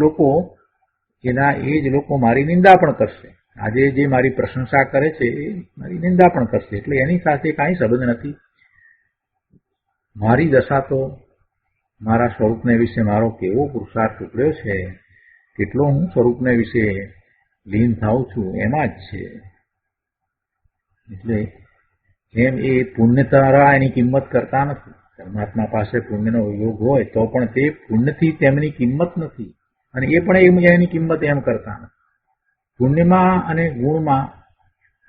લોકો મારી નિંદા પણ કરશે. આજે જે મારી પ્રશંસા કરે છે એ મારી નિંદા પણ કરશે. એટલે એની સાથે કાંઈ સંબંધ નથી. મારી દશા તો મારા સ્વરૂપને વિશે મારો કેવો પુરુષાર્થ ઉપડ્યો છે, કેટલો હું સ્વરૂપને વિશે લીન થાઉં છું એમાં જ છે. એટલે એમ એ પુણ્ય દ્વારા એની કિંમત કરતા નથી. પરમાત્મા પાસે પુણ્યનો યોગ હોય તો પણ તે પુણ્યથી તેમની કિંમત નથી, અને એ પણ એની કિંમત એમ કરતા નથી. પુણ્યમાં અને ગુણમાં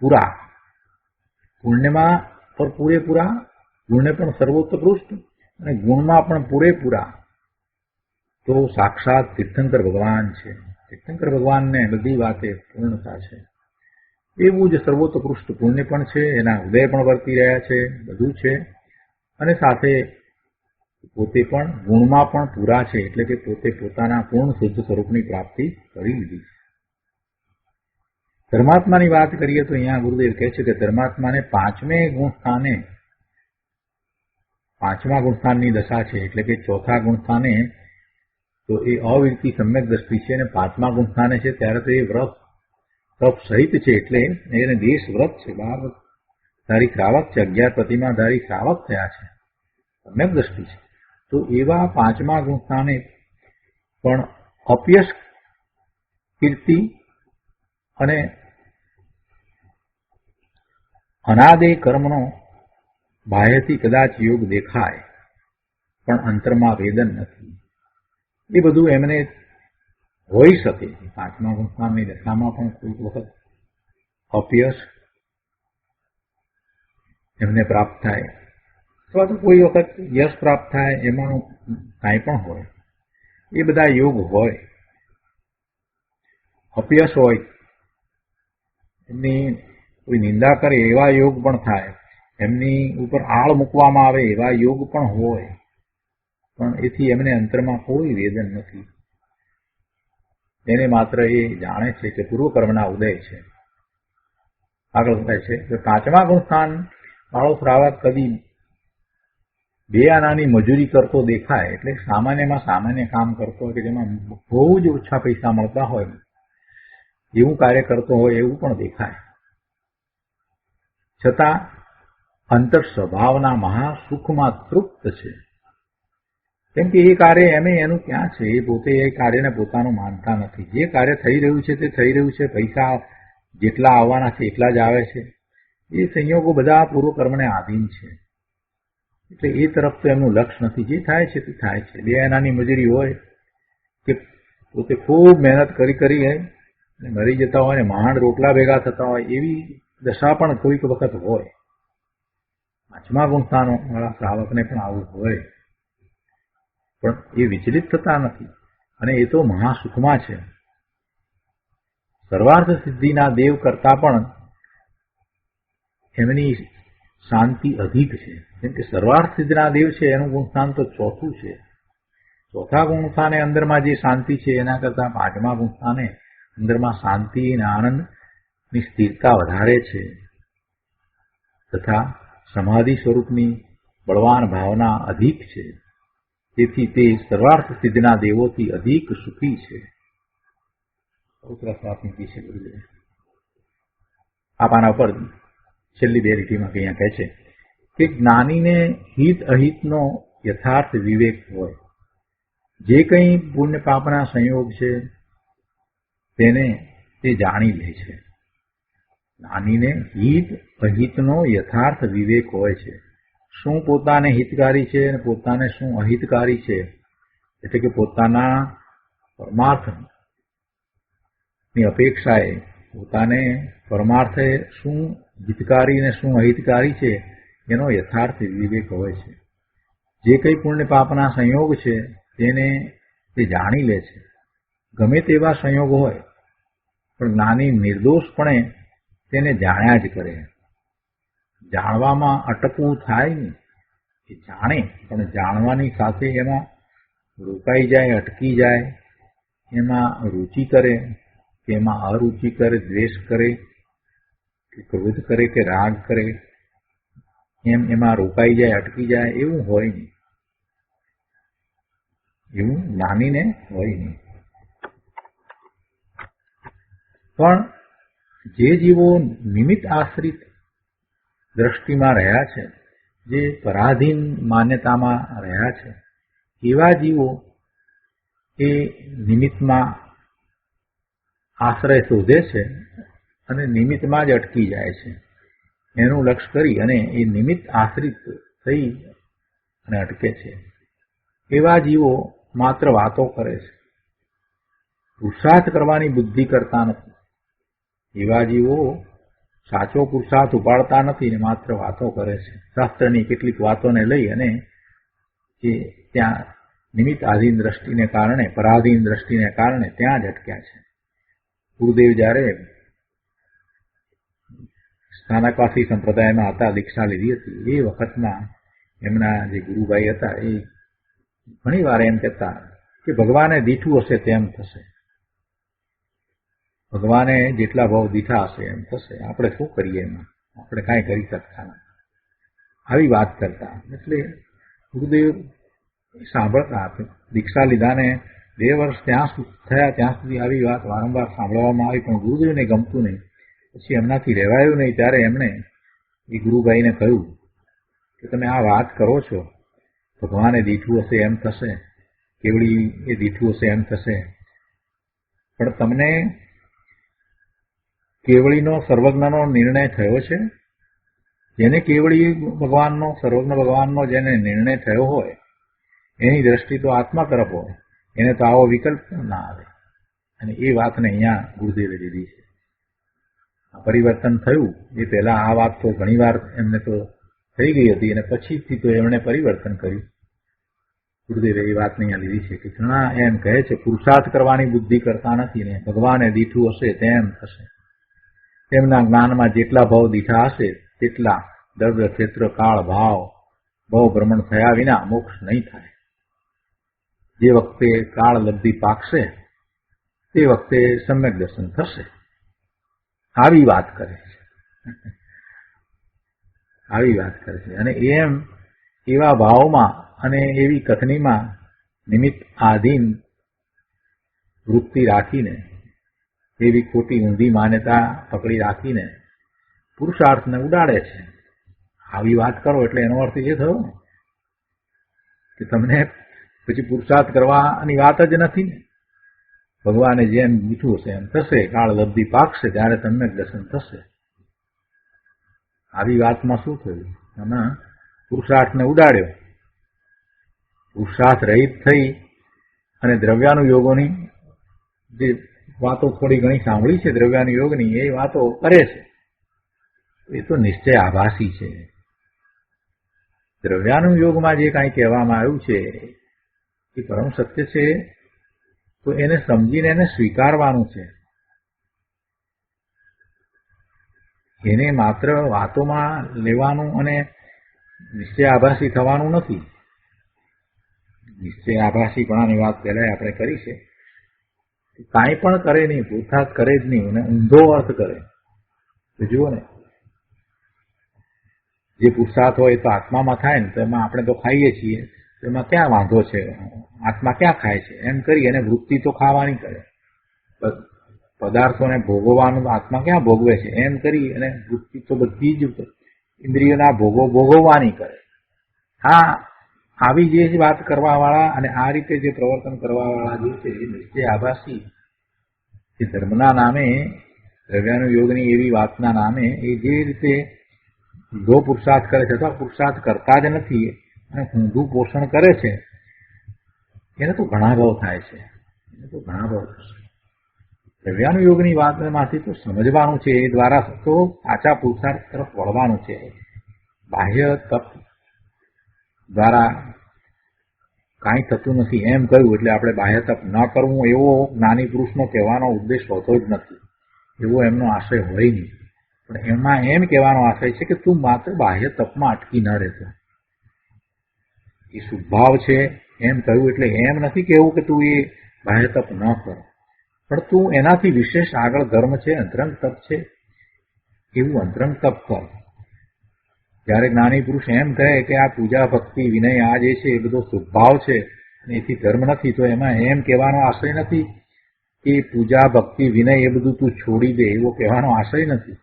પૂરા, પુણ્યમાં પૂરેપૂરા, ગુણને પણ સર્વોત્કૃષ્ટ અને ગુણમાં પણ પૂરેપૂરા તો સાક્ષાત તીર્થંકર ભગવાન છે. તીર્થંકર ભગવાનને બધી વાતે પૂર્ણતા છે. એવું જ સર્વોત્કૃષ્ટ પુણ્ય પણ છે, એના ઉદય પણ વર્તી રહ્યા છે, બધું છે, અને સાથે પોતે પણ ગુણમાં પણ પૂરા છે, એટલે કે પોતે પોતાના પૂર્ણ શુદ્ધ સ્વરૂપની પ્રાપ્તિ કરી લીધી છે. ધર્માત્માની વાત કરીએ તો અહીંયા ગુરુદેવ કહે છે કે ધર્માત્માને પાંચમા ગુણસ્થાનની દશા છે, એટલે કે ચોથા ગુણસ્થાને તો એ અવિરતિ સમ્યક દ્રષ્ટિ છે, અને પાંચમા ગુણસ્થાને છે ત્યારે તો એ વ્રત તપ સહિત છે, એટલે એને દેશ વ્રત છે, 12 ધારી શ્રાવક છે, 11 પ્રતિમાધારી શ્રાવક થયા છે, સમ્યક દ્રષ્ટિ છે. તો એવા પાંચમા ગુણસ્થાને પણ અપયશ, કીર્તિ અને અનાદય કર્મનો બાહ્યથી કદાચ યોગ દેખાય પણ અંતરમાં વેદન નથી. એ બધું એમને હોઈ શકે. પાંચમા ગુણસ્થાનની દશામાં પણ કોઈક વખત અપયશ એમને પ્રાપ્ત થાય, અથવા તો કોઈ વખત યશ પ્રાપ્ત થાય, એમાંનું કાંઈ પણ હોય, એ બધા યોગ હોય. અપયશ હોય, એમની કોઈ નિંદા કરે એવા યોગ પણ થાય, એમની ઉપર આળ મૂકવામાં આવે એવા યોગ પણ હોય, પણ એથી એમને અંતરમાં કોઈ વેદન નથી. એને માત્ર એ જાણે છે કે પૂર્વકર્મના ઉદય છે. આગળ થાય છે કે પાંચમા ગુણસ્થાન વાળો શ્રાવક કદી 2 આનાની મજૂરી કરતો દેખાય, એટલે સામાન્યમાં સામાન્ય કામ કરતો હોય કે જેમાં બહુ જ ઓછા પૈસા મળતા હોય એવું કાર્ય કરતો હોય એવું પણ દેખાય, છતાં અંતર સ્વભાવના મહાસુખમાં તૃપ્ત છે. કેમ કે એ કાર્ય એનું ક્યાં છે, એ પોતે એ કાર્યને પોતાનું માનતા નથી. જે કાર્ય થઈ રહ્યું છે તે થઈ રહ્યું છે, પૈસા જેટલા આવવાના છે એટલા જ આવે છે, એ સંયોગો બધા પૂર્વકર્મને આધીન છે, એટલે એ તરફ તો એમનું લક્ષ્ય નથી. જે થાય છે તે થાય છે. 2 આનાની મજૂરી હોય કે પોતે ખૂબ મહેનત કરી મરી જતા હોય ને માંડ રોટલા ભેગા થતા હોય, એવી દશા પણ કોઈક વખત હોય. પાંચમા ગુણસ્થાનો વાળા શ્રાવકને પણ આવું હોય, પણ એ વિચલિત થતા નથી, અને એ તો મહાસુખમાં છે. સર્વાર્થ સિદ્ધિના દેવ કરતા પણ એમની શાંતિ અધિક છે. કેમ કે સર્વાર્થ સિદ્ધિના દેવ છે એનું ગુણસ્થાન તો ચોથું છે. ચોથા ગુણસ્થાને અંદરમાં જે શાંતિ છે એના કરતા પાંચમા ગુણસ્થાને અંદરમાં શાંતિ અને આનંદની સ્થિરતા વધારે છે, તથા સમાધિ સ્વરૂપની બળવાન ભાવના અધિક છે. તેથી તે સર્વાર્થ સિદ્ધના દેવોથી અધિક સુખી છે. આના ઉપર છેલ્લી 2 લીટીમાં અહીંયા કહે છે કે જ્ઞાનીને હિત અહિતનો યથાર્થ વિવેક હોય. જે કંઈ પુણ્ય પાપના સંયોગ છે તેને તે જાણી લે છે. જ્ઞાનીને હિત અહિતનો યથાર્થ વિવેક હોય છે. શું પોતાને હિતકારી છે અને પોતાને શું અહિતકારી છે, એટલે કે પોતાના પરમાર્થની અપેક્ષાએ પોતાને પરમાર્થે શું હિતકારી અને શું અહિતકારી છે એનો યથાર્થ વિવેક હોય છે. જે કંઈ પુણ્ય પાપના સંયોગ છે તેને તે જાણી લે છે. ગમે તેવા સંયોગ હોય પણ જ્ઞાની નિર્દોષપણે તેને જાણ્યા જ કરે. જાણવામાં અટકવું થાય નહીં. એ જાણે, પણ જાણવાની સાથે એમાં રોકાઈ જાય, અટકી જાય, એમાં રુચિ કરે કે એમાં અરુચિ કરે, દ્વેષ કરે કે ક્રોધ કરે કે રાગ કરે, એમાં રોકાઈ જાય, અટકી જાય, એવું હોય નહીં. એવું જ્ઞાનીને હોય નહીં. પણ જે જીવો નિમિત્ત આશ્રિત દ્રષ્ટિમાં રહ્યા છે, જે પરાધીન માન્યતામાં રહ્યા છે, એવા જીવો એ નિમિત્તમાં આશ્રય શોધે છે અને નિમિત્તમાં જ અટકી જાય છે. એનું લક્ષ્ય કરી અને એ નિમિત્ત આશ્રિત થઈ અને અટકે છે. એવા જીવો માત્ર વાતો કરે છે, પુરુષાર્થ કરવાની બુદ્ધિ કરતા નથી. એવા જીવો સાચો પુરુષાર્થ ઉપાડતા નથી ને માત્ર વાતો કરે છે. શાસ્ત્રની કેટલીક વાતોને લઈ અને એ ત્યાં નિમિત્ત આધીન દ્રષ્ટિને કારણે, પરાધીન દ્રષ્ટિને કારણે ત્યાં જ અટક્યા છે. ગુરુદેવ જ્યારે સ્થાનકવાસી સંપ્રદાયમાં હતા, દીક્ષા લીધી હતી, એ વખતમાં એમના જે ગુરુભાઈ હતા એ ઘણી વાર એમ કહેતા કે ભગવાને દીઠું હશે તેમ થશે, ભગવાને જેટલા ભાવ દીઠા હશે એમ થશે, આપણે શું કરીએ એમાં, આપણે કાંઈ કરી શકતા નથી, આવી વાત કરતા. એટલે ગુરુદેવ સાંભળતા હતા. દીક્ષા લીધાને 2 વર્ષ થયા ત્યાં સુધી આવી વાત વારંવાર સાંભળવામાં આવી, પણ ગુરુદેવને ગમતું નહીં. પછી એમનાથી રહેવાયું નહીં. ત્યારે એમણે એ ગુરુભાઈને કહ્યું કે તમે આ વાત કરો છો, ભગવાને દીઠું હશે એમ થશે, કેવડી એ દીઠું હશે એમ થશે, પણ તમને કેવળીનો સર્વજ્ઞનો નિર્ણય થયો છે? જેને કેવળી ભગવાનનો, સર્વજ્ઞ ભગવાનનો જેને નિર્ણય થયો હોય એની દ્રષ્ટિ તો આત્મા તરફ હોય, એને તો આવો વિકલ્પ ના આવે. અને એ વાતને અહીંયા ગુરુદેવે લીધી છે. આ પરિવર્તન થયું એ પહેલા આ વાત તો ઘણીવાર એમને તો થઈ ગઈ હતી, અને પછીથી તો એમણે પરિવર્તન કર્યું. ગુરુદેવે એ વાતને અહીંયા લીધી છે કે ઘણા એમ કહે છે પુરુષાર્થ કરવાની બુદ્ધિ કરતા નથી ને ભગવાને દીઠું હશે તેમ થશે. તેમના જ્ઞાનમાં જેટલા ભાવ દીઠા હશે તેટલા દ્રવ્ય, ક્ષેત્ર, કાળ, ભાવ ભ્રમણ થયા વિના મોક્ષ નહીં થાય. જે વખતે કાળ લબ્ધિ પાકશે તે વખતે સમ્યક દર્શન થશે. આવી વાત કરે છે, આવી વાત કરે છે. અને એમ એવા ભાવમાં અને એવી કથનીમાં નિમિત્ત આધીન વૃત્તિ રાખીને, એવી ખોટી ઊંધી માન્યતા પકડી રાખીને પુરુષાર્થને ઉડાડે છે. આવી વાત કરો એટલે એનો અર્થ એ થયો ને કે તમને પછી પુરુષાર્થ કરવાની વાત જ નથી ને. ભગવાને જેમ દીઠું હશે એમ થશે, કાળ લબ્ધિ પાકશે ત્યારે તમને દર્શન થશે. આવી વાતમાં શું થયું? એમાં પુરુષાર્થને ઉડાડ્યો. પુરુષાર્થ રહિત થઈ અને દ્રવ્યાનુયોગોની જે વાતો થોડી ઘણી સાંભળી છે, દ્રવ્યાનુયોગની એ વાતો કરે છે. એ તો નિશ્ચય આભાસી છે. દ્રવ્યાનુયોગમાં જે કાંઈ કહેવામાં આવ્યું છે એ પરમ સત્ય છે, તો એને સમજીને એને સ્વીકારવાનું છે. એને માત્ર વાતોમાં લેવાનું અને નિશ્ચય આભાસી થવાનું નથી. નિશ્ચય આભાસીપણાની વાત પહેલા આપણે કરી છે. કાંઈ પણ કરે નહીં, પુરુષાર્થ કરે જ નહીં અને ઊંધો અર્થ કરે. તો જુઓ ને, જે પુરુષાર્થ હોય તો આત્મામાં થાય ને, તો એમાં આપણે તો ખાઈએ છીએ, તો એમાં ક્યાં વાંધો છે? આત્મા ક્યાં ખાય છે? એમ કરી અને વૃત્તિ તો ખાવાની કરે. પદાર્થોને ભોગવવાનું આત્મા ક્યાં ભોગવે છે? એમ કરી અને વૃત્તિ તો બધી જ ઇન્દ્રિયોના ભોગો ભોગવવાની કરે. હા, આવી જે વાત કરવાવાળા અને આ રીતે જે પ્રવર્તન કરવાવાળા જે છે એ નિશ્ચય આભાસી, એ ધર્મના નામે, દ્રવ્યાનુયોગની એવી વાતના નામે એ જે રીતે ઊંધો પુરુષાર્થ કરે છે અથવા પુરુષાર્થ કરતા જ નથી અને ઊંધું પોષણ કરે છે, એને તો ઘણા ભાવ થાય છે. એને તો ઘણા ભાવ થશે. દ્રવ્યાનુયોગની વાતમાંથી તો સમજવાનું છે, એ દ્વારા તો સાચા પુરુષાર્થ તરફ વળવાનું છે. બાહ્ય તપ દ્વારા કાંઈ થતું નથી એમ કહ્યું એટલે આપણે બાહ્ય તપ ન કરવું એવો જ્ઞાની પુરુષનો કહેવાનો ઉદ્દેશ હોતો જ નથી. એવો એમનો આશય હોય નહીં. પણ એમાં એમ કહેવાનો આશય છે કે તું માત્ર બાહ્ય તપમાં અટકી ન રહેતો. એ શુભભાવ છે એમ કહ્યું એટલે એમ નથી કહેવું કે તું એ બાહ્ય તપ ન કર, પણ તું એનાથી વિશેષ આગળ ધર્મ છે, અંતરંગ તપ છે, એવું અંતરંગ તપ કર. જ્યારે જ્ઞાની પુરુષ એમ કહે કે આ પૂજા, ભક્તિ, વિનય આ જે છે એ બધો શુભભાવ છે અને એથી ધર્મ નથી, તો એમાં એમ કહેવાનો આશય નથી કે પૂજા, ભક્તિ, વિનય એ બધું તું છોડી દે, એવો કહેવાનો આશય નથી.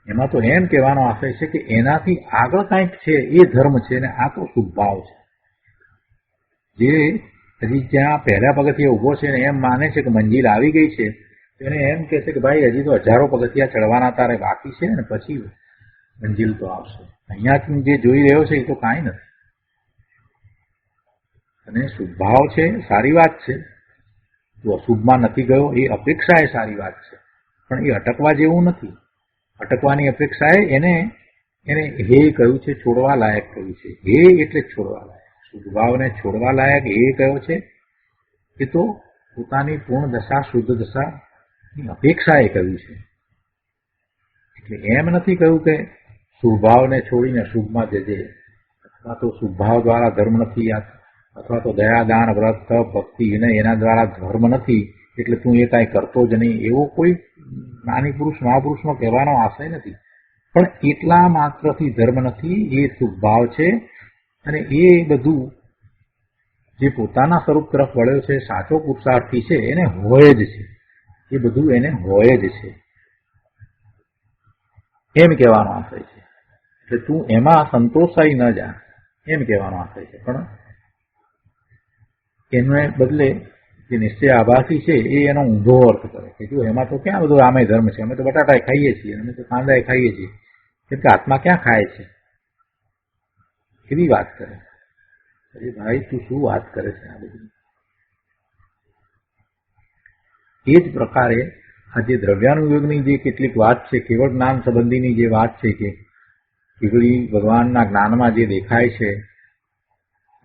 એમાં તો એમ કહેવાનો આશય છે કે એનાથી આગળ કાંઈક છે એ ધર્મ છે ને આ તો શુભભાવ છે. જે હજી જ્યાં પહેલા પગથિયા ઉભો છે ને એમ માને છે કે મંજિલ આવી ગઈ છે, એને એમ કહે છે કે ભાઈ હજી તો હજારો પગથિયા ચડવાના તારે બાકી છે ને પછી મંજિલ તો આવશે. અહીંયાથી જે જોઈ રહ્યો છે એ તો કાંઈ નથી. અને શુભભાવ છે, સારી વાત છે. તું અશુભમાં નથી ગયો એ અપેક્ષા એ સારી વાત છે, પણ એ અટકવા જેવું નથી. અટકવાની અપેક્ષાએ એને હે કહ્યું છે, છોડવા લાયક કહ્યું છે. હે એટલે છોડવા લાયક. શુદ્ધભાવને છોડવા લાયક હે કયો છે એ તો પોતાની પૂર્ણ દશા શુદ્ધ દશાની અપેક્ષાએ કહ્યું છે. એટલે એમ નથી કહ્યું કે શુભભાવને છોડીને શુભમાં જજે, અથવા તો શુભભાવ દ્વારા ધર્મ નથી, અથવા તો દયા દાન વ્રત તપ ભક્તિ એના દ્વારા ધર્મ નથી એટલે તું એ કાંઈ કરતો જ નહીં, એવો કોઈ નાની પુરુષ મહાપુરુષનો કહેવાનો આશય નથી. પણ એટલા માત્રથી ધર્મ નથી, એ શુભભાવ છે. અને એ બધું જે પોતાના સ્વરૂપ તરફ વળ્યો છે, સાચો પુરુષાર્થી છે, એને હોય જ છે. એ બધું એને હોય જ છે એમ કહેવાનો આશય છે. એટલે તું એમાં સંતોષાઈ ન જા એમ કહેવાનો આશય છે. પણ એને બદલે જે નિશ્ચય આભાસી છે એ એનો ઊંધો અર્થ કરે કે જો એમાં તો ક્યાં બધું આમે ધર્મ છે, અમે તો બટાટા ખાઈએ છીએ, અમે તો કાંદા ખાઈએ છીએ, કેમ કે આત્મા ક્યાં ખાય છે એવી વાત કરે. અરે ભાઈ તું શું વાત કરે છે આ બધી? એ જ પ્રકારે આ જે દ્રવ્યાનુયોગની જે કેટલીક વાત છે, કેવળ જ્ઞાન સંબંધીની જે વાત છે કે કેવળી ભગવાનના જ્ઞાનમાં જે દેખાય છે,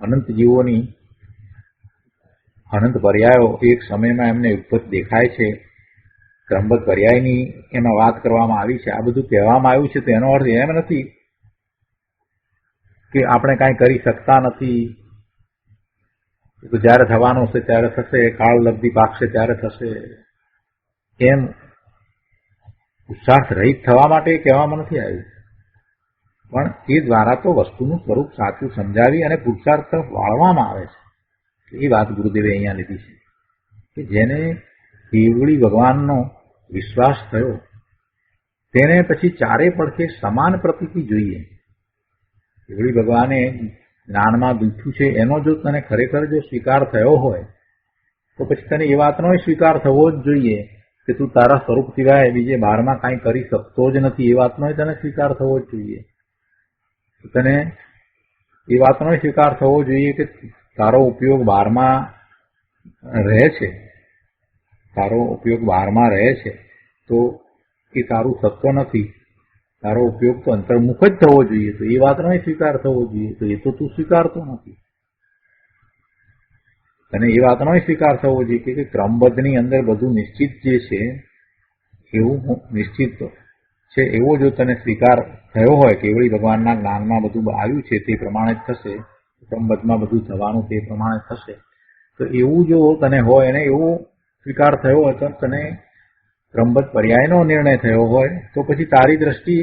અનંત જીવોની અનંત પર્યાયો એક સમયમાં એમને ઉપત દેખાય છે, ક્રમબદ્ધ પર્યાયની એમાં વાત કરવામાં આવી છે. આ બધું કહેવામાં આવ્યું છે તો એનો અર્થ એમ નથી કે આપણે કાંઈ કરી શકતા નથી, તો જ્યારે થવાનું હશે ત્યારે થશે, કાળ લબ્ધિ પાકશે ત્યારે થશે, એમ પુરુષાર્થ રહિત થવા માટે કહેવામાં નથી આવ્યું. પણ એ દ્વારા તો વસ્તુનું સ્વરૂપ સાચું સમજાવી અને પુરુષાર્થ તરફ વાળવામાં આવે છે. એ વાત ગુરુદેવે અહીંયા લીધી છે કે જેને કેવળી ભગવાનનો વિશ્વાસ થયો તેને પછી ચારે પડખે સમાન પ્રતીતિ જોઈએ. કેવળી ભગવાને જ્ઞાનમાં દુખ્યું છે એનો જો તને ખરેખર જો સ્વીકાર થયો હોય તો પછી તને એ વાતનો સ્વીકાર થવો જ જોઈએ કે તું તારા સ્વરૂપ સિવાય બીજે બહારમાં કાંઈ કરી શકતો જ નથી. એ વાતનો તને સ્વીકાર થવો જ જોઈએ. તને એ વાતનો સ્વીકાર થવો જોઈએ કે તારો ઉપયોગ બહારમાં રહે છે, તારો ઉપયોગ બહારમાં રહે છે તો એ તારું સત્વ નથી, તારો ઉપયોગ તો અંતર્મુખ જ થવો જોઈએ. તો એ વાતનો સ્વીકાર થવો જોઈએ. તો એ તો તું સ્વીકારતો નથી. અને એ વાતનો સ્વીકાર થવો જોઈએ કે ક્રમબદ્ધની અંદર બધું નિશ્ચિત જે છે એવું નિશ્ચિત છે એવો જો તને સ્વીકાર થયો હોય, કેવળી ભગવાનના જ્ઞાનમાં બધું આવ્યું છે તે પ્રમાણે જ થશે, ક્રમબદ્ધમાં બધું થવાનું તે પ્રમાણે થશે, તો એવું જો તને હોય અને એવો સ્વીકાર થયો હોય તો તને ક્રમબદ્ધ પર્યાયનો નિર્ણય થયો હોય તો પછી તારી દ્રષ્ટિ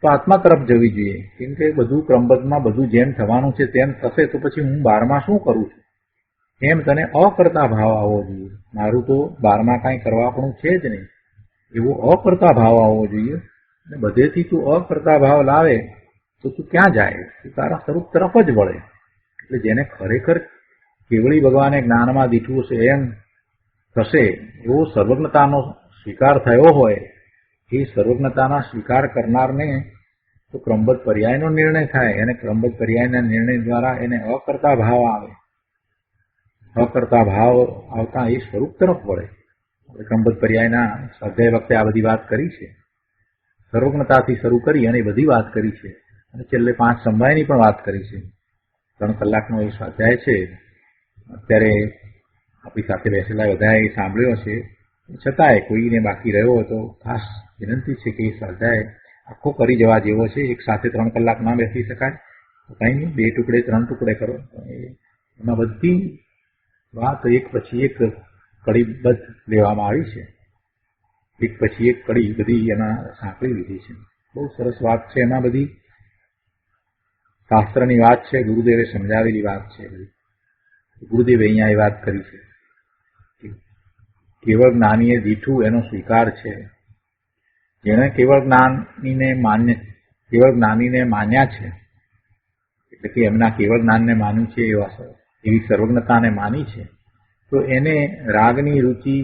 તો આત્મા તરફ જવી જોઈએ. કેમ કે બધું ક્રમબદ્ધમાં બધું જેમ થવાનું છે તેમ થશે તો પછી હું બહારમાં શું કરું છું એમ તને અકર્તા ભાવ આવવો જોઈએ. મારું તો બહારમાં કાંઈ કરવાપણું છે જ નહીં એવો અકર્તા ભાવ આવવો જોઈએ. અને બધેથી તું અકર્તા ભાવ લાવે તો તું ક્યાં જાય? તું તારા સ્વરૂપ તરફ જ વળે. એટલે જેને ખરેખર કેવળી ભગવાને જ્ઞાનમાં દીઠું છે એમ થશે એવો સર્વજ્ઞતાનો સ્વીકાર થયો હોય, એ સર્વજ્ઞતાના સ્વીકાર કરનારને તો ક્રમબદ્ધ પર્યાયનો નિર્ણય થાય અને ક્રમબદ્ધ પર્યાયના નિર્ણય દ્વારા એને અકર્તા ભાવ આવે. અકર્તા ભાવ આવતા એ સ્વરૂપ તરફ વળે. ક્રમબદ્ધ પર્યાયના સ્વાધ્યાય વખતે આ બધી વાત કરી છે. સર્વજ્ઞતાથી શરૂ કરી અને બધી વાત કરી છે અને છેલ્લે 5 સમવાયની પણ વાત કરી છે. 3 કલાકનો એ સ્વાધ્યાય છે. અત્યારે આપણી સાથે બેસેલા બધાએ સાંભળ્યો છે, છતાંય કોઈને બાકી રહ્યો હોય તો ખાસ વિનંતી છે કે એ સ્વાધ્યાય આખો કરી જવા જેવો છે. એક સાથે 3 કલાક ના બેસી શકાય તો કંઈ નહીં, 2 ટુકડે 3 ટુકડે કરો. એમાં બધી વાત એક પછી એક કડીબદ્ધ લેવામાં આવી છે. એક પછી એક કડી બધી એમાં સાંકળી લીધી છે. બહુ સરસ વાત છે. એમાં બધી શાસ્ત્રની વાત છે, ગુરુદેવે સમજાવેલી વાત છે. ગુરુદેવે અહીંયા એ વાત કરી છે કેવળ જ્ઞાનીએ દીઠું એનો સ્વીકાર છે. જેણે કેવળ જ્ઞાનીને માન્યા છે, એટલે કે એમના કેવળ જ્ઞાનને માન્યું છે, એવી સર્વજ્ઞતાને માની છે, તો એને રાગની રુચિ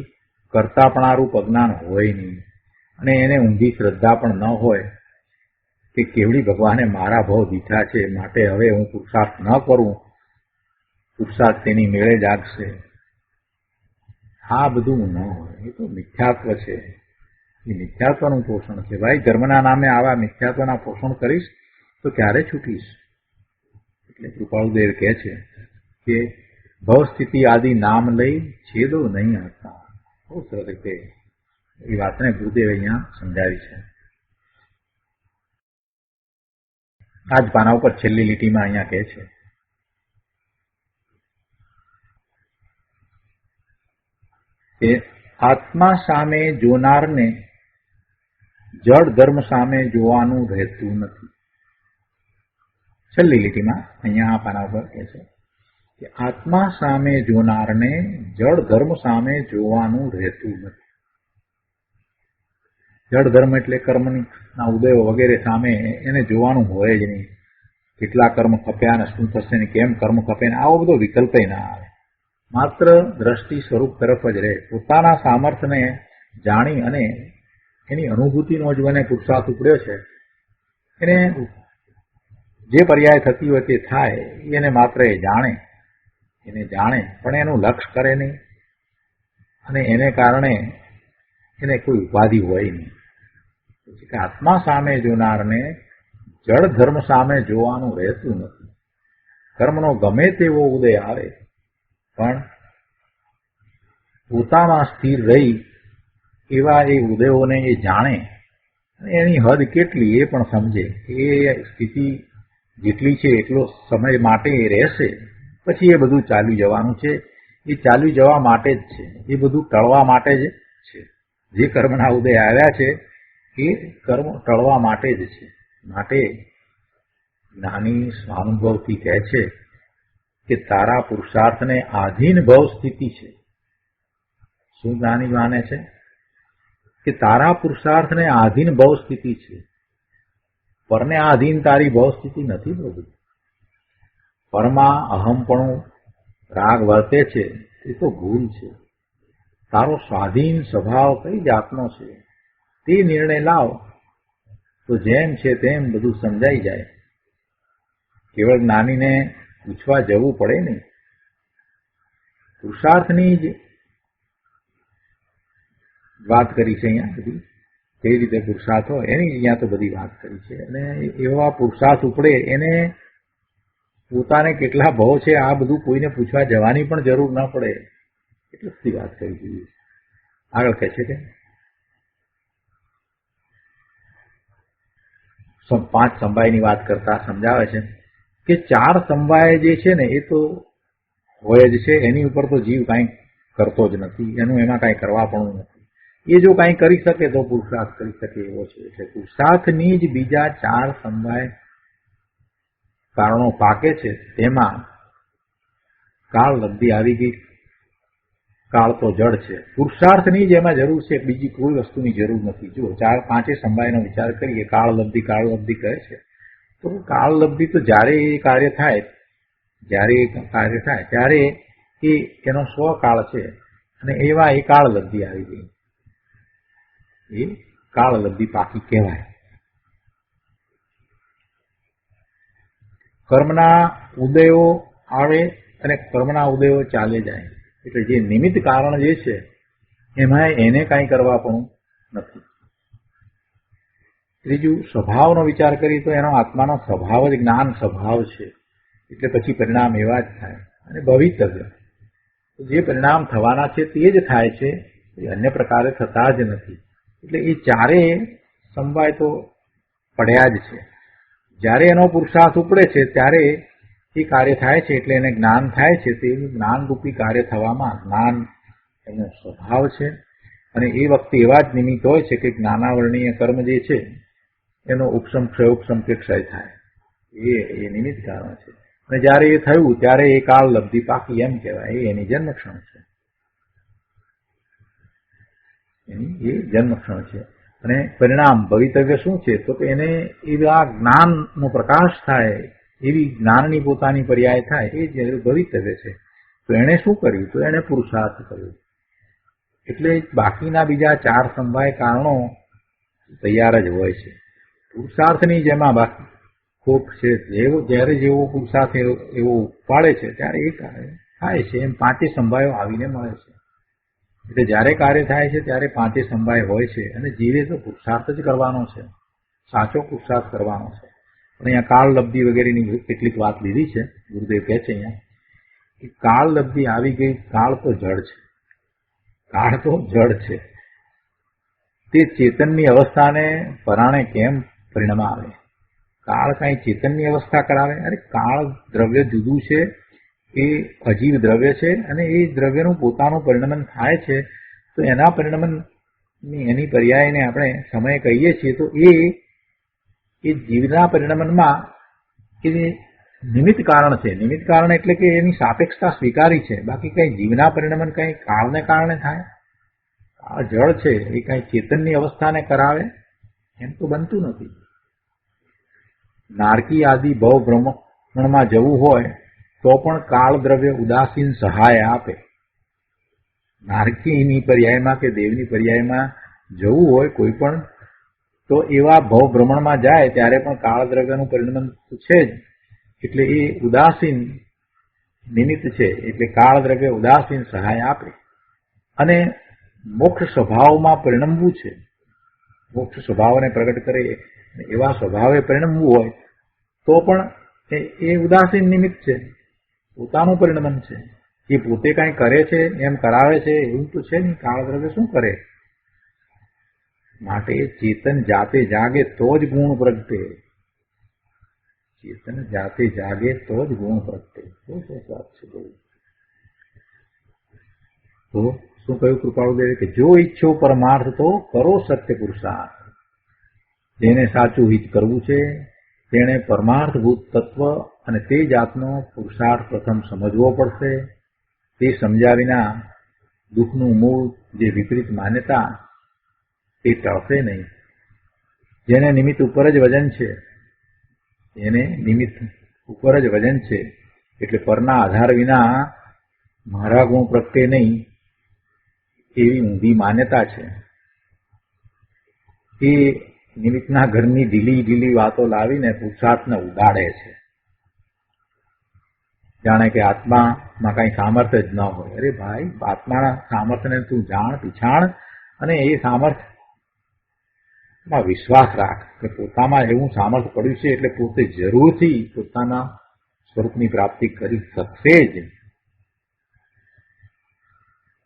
કરતાપણારૂપ અજ્ઞાન હોય નહીં અને એને ઊંધી શ્રદ્ધા પણ ન હોય કે કેવળી ભગવાને મારા ભાવ દીઠા છે માટે હવે હું પુરુષાર્થ ન કરું, પુરુષાર્થ તેની મેળે જાગશે. આ બધું ન હોય. એ તો મિથ્યાત્વ છે. એ મિથ્યાત્વનું પોષણ છે. ભાઈ ધર્મના નામે આવા મિથ્યાત્વના પોષણ કરીશ તો ક્યારે છૂટીશ? એટલે કૃપાળુદેવ કહે છે કે ભવ સ્થિતિ આદિ નામ લઈ છેદો નહીં હતા. બહુ સરસ રીતે એ વાતને ગુરુદેવ અહીંયા સમજાવી છે. આ જ પાના ઉપર છેલ્લી લીટીમાં અહીંયા કહે છે કે આત્મા સામે જોનારને જડ ધર્મ સામે જોવાનું રહેતું નથી. છેલ્લી લીટીમાં અહીંયા આ પાના ઉપર કહે છે કે આત્મા સામે જોનારને જડ ધર્મ સામે જોવાનું રહેતું નથી. જડ ધર્મ એટલે કર્મના ઉદયો વગેરે સામે એને જોવાનું હોય જ નહીં. કેટલા કર્મ ખપ્યા ને શું થશે ને કેમ કર્મ ખપે ને આવો બધો વિકલ્પ ના આવે. માત્ર દ્રષ્ટિ સ્વરૂપ તરફ જ રહે. પોતાના સામર્થ્યને જાણી અને એની અનુભૂતિનો જ મને પુરુષાર્થ ઉપડ્યો છે એને જે પર્યાય થતી હોય તે થાય એને માત્ર એ જાણે પણ એનું લક્ષ્ય કરે નહીં અને એને કારણે એને કોઈ ઉપાધિ હોય નહીં. કે આત્મા સામે જોનારને જડ ધર્મ સામે જોવાનું રહેતું નથી. કર્મનો ગમે તેવો ઉદય આવે પણ પોતામાં સ્થિર રહી એવા એ ઉદયોને એ જાણે અને એની હદ કેટલી એ પણ સમજે. એ સ્થિતિ જેટલી છે એટલો સમય માટે એ રહેશે, પછી એ બધું ચાલ્યું જવાનું છે. એ ચાલ્યું જવા માટે જ છે, એ બધું ટળવા માટે જ છે. જે કર્મના ઉદય આવ્યા છે એ કર્મ ટળવા માટે જ છે. માટે જ્ઞાની સ્વાનુભવથી કહે છે કે તારા પુરુષાર્થને આધીન ભવ સ્થિતિ છે. શું જ્ઞાની માને છે કે તારા પુરુષાર્થને આધીન ભવ સ્થિતિ છે. પરને આધીન તારી ભવ સ્થિતિ નથી પ્રભુ. પરમાં અહમપણું રાગ વર્તે છે એ તો ભૂલ છે. તારો સ્વાધીન સ્વભાવ કઈ જાતનો છે તે નિર્ણય લાવ તો જેમ છે તેમ બધું સમજાઈ જાય. કેવળ જ્ઞાનીને પૂછવા જવું પડે નહીં. પુરુષાર્થની જ વાત કરી છે અહીંયા બધી, કેવી રીતે પુરુષાર્થ હોય એની અહીંયા તો બધી વાત કરી છે. અને એવા પુરુષાર્થ ઉપડે એને પોતાને કેટલા ભાવ છે આ બધું કોઈને પૂછવા જવાની પણ જરૂર ન પડે. એટલી બધી વાત કરી દીધી. આગળ કહે છે કે 5 સમવાયની વાત કરતા સમજાવે છે કે 4 સમવાય જે છે ને એ તો હોય જ છે. એની ઉપર તો જીવ કાંઈ કરતો જ નથી. એનું એમાં કાંઈ કરવા પણ નથી. એ જો કાંઈ કરી શકે તો પુરુષાર્થ કરી શકે એવો છે. એટલે પુરુષાર્થની જ બીજા 4 સમવાય કારણો પાકે છે. તેમાં કાળ લબ્ધિ આવી ગઈ. કાળ તો જડ છે. પુરુષાર્થની જ એમાં જરૂર છે, બીજી કોઈ વસ્તુની જરૂર નથી. જો 4-5 સમવાયનો વિચાર કરીએ, કાળ લબ્ધિ કહે છે તો કાળ લબ્ધિ તો જ્યારે એ કાર્ય થાય ત્યારે એનો સ્વકાળ છે અને એવા એ કાળ લબ્ધિ આવી ગઈ. એ કાળ લબ્ધિ પાકી કહેવાય. કર્મના ઉદયો આવે અને કર્મના ઉદયો ચાલે જાય. એટલે જે નિમિત્ત કારણ જે છે એમાં એને કાંઈ કરવા પણ નથી. ત્રીજું, સ્વભાવનો વિચાર કરીએ તો એનો આત્માનો સ્વભાવ જ જ્ઞાન સ્વભાવ છે. એટલે પછી પરિણામ એવા જ થાય. અને ભવિતવ્ય જે પરિણામ થવાના છે તે જ થાય છે, એ અન્ય પ્રકારે થતા જ નથી. એટલે એ 4 સમવાય તો પડ્યા જ છે. જ્યારે એનો પુરુષાર્થ ઉપડે છે ત્યારે એ કાર્ય થાય છે. એટલે એને જ્ઞાન થાય છે. તે જ્ઞાનરૂપી કાર્ય થવામાં જ્ઞાન એનો સ્વભાવ છે. અને એ વખતે એવા જ નિમિત્ત હોય છે કે જ્ઞાનાવરણીય કર્મ જે છે એનો ઉપસમ કે ક્ષય થાય. એ નિમિત્ત કારણ છે. અને જ્યારે એ થયું ત્યારે એ કાળ લબ્ધિ પાકી એમ કહેવાય. એ એની જન્મક્ષણ છે. એ જન્મક્ષણ છે. અને પરિણામ ભવિતવ્ય શું છે તો કે એને એવા જ્ઞાનનો પ્રકાશ થાય, એવી જ્ઞાનની પોતાની પર્યાય થાય, એ જ ભવિતવ્ય છે. તો એણે શું કર્યું? તો એણે પુરુષાર્થ કર્યો. એટલે બાકીના બીજા 4 સમવાય કારણો તૈયાર જ હોય છે. પુરુષાર્થની જેમાં બાકી ખોટ છે. જ્યારે જેવો પુરુષાર્થ એવો પાડે છે ત્યારે એ થાય છે. એમ 5 સમવાયો આવીને મળે છે. એટલે જ્યારે કાર્ય થાય છે ત્યારે પાંચે સમવાય હોય છે અને જીવે તો પુરુષાર્થ જ કરવાનો છે, સાચો પુરુષાર્થ કરવાનો છે. પણ અહીંયા કાળ લબ્ધિ વગેરેની કેટલીક વાત લીધી છે. ગુરુદેવ કહે છે અહીંયા કે કાળ લબ્ધિ આવી ગઈ. કાળ તો જડ છે, કાળ તો જડ છે. તે ચેતનની અવસ્થાને પરાણે કેમ પરિણામ આવે? કાળ કાંઈ ચેતનની અવસ્થા કરાવે? અરે કાળ દ્રવ્ય જુદું છે, એ અજીવ દ્રવ્ય છે અને એ દ્રવ્યનું પોતાનું પરિણમન થાય છે. તો એના પરિણમનની એની પર્યાયને આપણે સમય કહીએ છીએ. તો એ જીવના પરિણમનમાં એ નિમિત્ત કારણ છે. નિમિત્ત કારણ એટલે કે એની સાપેક્ષતા સ્વીકારી છે. બાકી કઈ જીવના પરિણમન કઈ કાળને કારણે થાય? કાળ જળ છે, એ કઈ ચેતનની અવસ્થાને કરાવે એમ તો બનતું નથી. નારકી આદિ ભવ ભ્રમણમાં જવું હોય તો પણ કાળ દ્રવ્ય ઉદાસીન સહાય આપે. નારકીની પર્યાયમાં કે દેવની પર્યાયમાં જવું હોય કોઈ પણ, તો એવા ભવ ભ્રમણમાં જાય ત્યારે પણ કાળ દ્રવ્યનું પરિણમન છે જ. એટલે એ ઉદાસીન નિમિત્ત છે. એટલે કાળ દ્રવ્ય ઉદાસીન સહાય આપે. અને મોક્ષ સ્વભાવમાં પરિણમવું છે, મોક્ષ સ્વભાવને પ્રગટ કરે એવા સ્વભાવે પરિણમવું હોય તો પણ એ ઉદાસીન નિમિત્ત છે, પોતાનું પરિણમન છે. એ પોતે કાંઈ કરે છે એમ કરાવે છે એવું તો છે નહીં. કાળ દ્રવ્ય શું કરે? માટે ચેતન જાતે જાગે તો જ ગુણ પ્રગટે. ચેતન જાતે જાગે તો જ ગુણ પ્રગટે. શું વાત છે? તો શું કહ્યું કૃપાળુદેવે કે જો ઈચ્છો પરમાર્થ તો કરો સત્ય પુરુષાર્થ. જેને સાચું હિત કરવું છે તેણે પરમાર્થભૂત તત્વ અને તે જાતનો પુરુષાર્થ પ્રથમ સમજવો પડશે. તે સમજ્યા વિના દુઃખનું મૂળ જે વિપરીત માન્યતા તે ટળશે નહીં. જેને નિમિત્ત ઉપર જ વજન છે, એને નિમિત્ત ઉપર જ વજન છે એટલે પરના આધાર વિના મારા ગુણ પ્રગટે નહીં એવી ઊંધી માન્યતા છે. એ નિમિત્તના ઘરની ઢીલી વાતો લાવીને પુરુષાર્થને ઉડાડે છે. જાણે કે આત્મામાં કઈ સામર્થ્ય જ ન હોય. અરે ભાઈ, આત્માના સામર્થ્યને તું જાણ, પીછાણ અને એ સામર્થ્યમાં વિશ્વાસ રાખ કે પોતામાં એવું સામર્થ્ય પડ્યું છે એટલે પોતે જરૂરથી પોતાના સ્વરૂપની પ્રાપ્તિ કરી શકશે જ.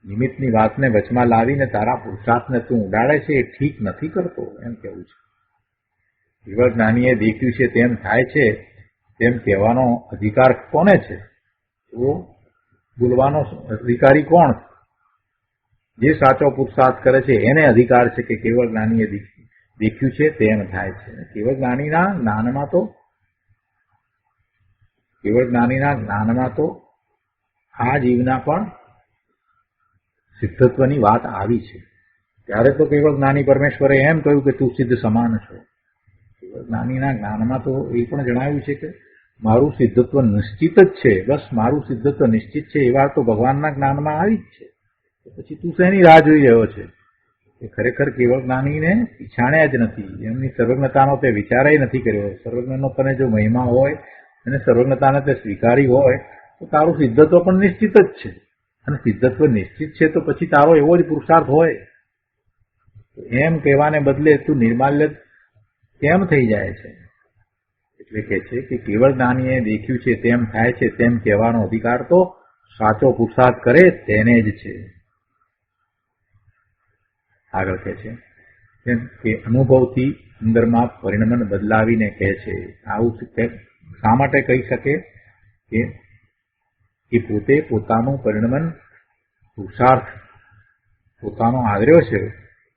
નિમિત્તની વાતને વચમાં લાવીને તારા પુરુષાર્થને તું ઉડાડે છે એ ઠીક નથી કરતો એમ કેવું છે. કેવળ જ્ઞાનીએ દેખ્યું છે તેમ થાય છે તેમ કહેવાનો અધિકાર કોને છે? તો બોલવાનો અધિકારી કોણ? જે સાચો પુરુષાર્થ કરે છે એને અધિકાર છે કે કેવળ જ્ઞાનીએ દેખ્યું છે તેમ થાય છે. કેવળ જ્ઞાનીના જ્ઞાનમાં તો આ જીવના પણ સિદ્ધત્વની વાત આવી છે. ત્યારે તો કેવળ જ્ઞાની પરમેશ્વરે એમ કહ્યું કે તું સિદ્ધ સમાન છો. કેવળ જ્ઞાનીના જ્ઞાનમાં તો એ પણ જણાવ્યું છે કે મારું સિદ્ધત્વ નિશ્ચિત જ છે. બસ મારું સિદ્ધત્વ નિશ્ચિત છે એ વાત તો ભગવાનના જ્ઞાનમાં આવી જ છે. તો પછી તું શેની રાહ જોઈ રહ્યો છે? એ ખરેખર કેવળ જ્ઞાનીને પીછાણ્યા જ નથી. એમની સર્વજ્ઞતાનો તે વિચાર નથી કર્યો. સર્વજ્ઞનો તને જો મહિમા હોય અને સર્વજ્ઞતાને તે સ્વીકારી હોય તો તારું સિદ્ધત્વ પણ નિશ્ચિત જ છે. અને સિદ્ધત્વ નિશ્ચિત છે તો પછી તારો એવો જ પુરુષાર્થ હોય. એમ કહેવાને બદલે તું નિર્માલ્ય કેમ થઈ જાય છે? એટલે કે છે કે કેવળ જ્ઞાનીએ દેખ્યું છે તેમ થાય છે તેમ કહેવાનો અધિકાર તો સાચો પુરુષાર્થ કરે તેને જ છે. આગળ કહે છે કેમ કે અનુભવથી અંદરમાં પરિણમન બદલાવીને કહે છે. આવું શા માટે કહી શકે? કે એ પોતે પોતાનું પરિણમન પુરુષાર્થ પોતાનો આદર્યો છે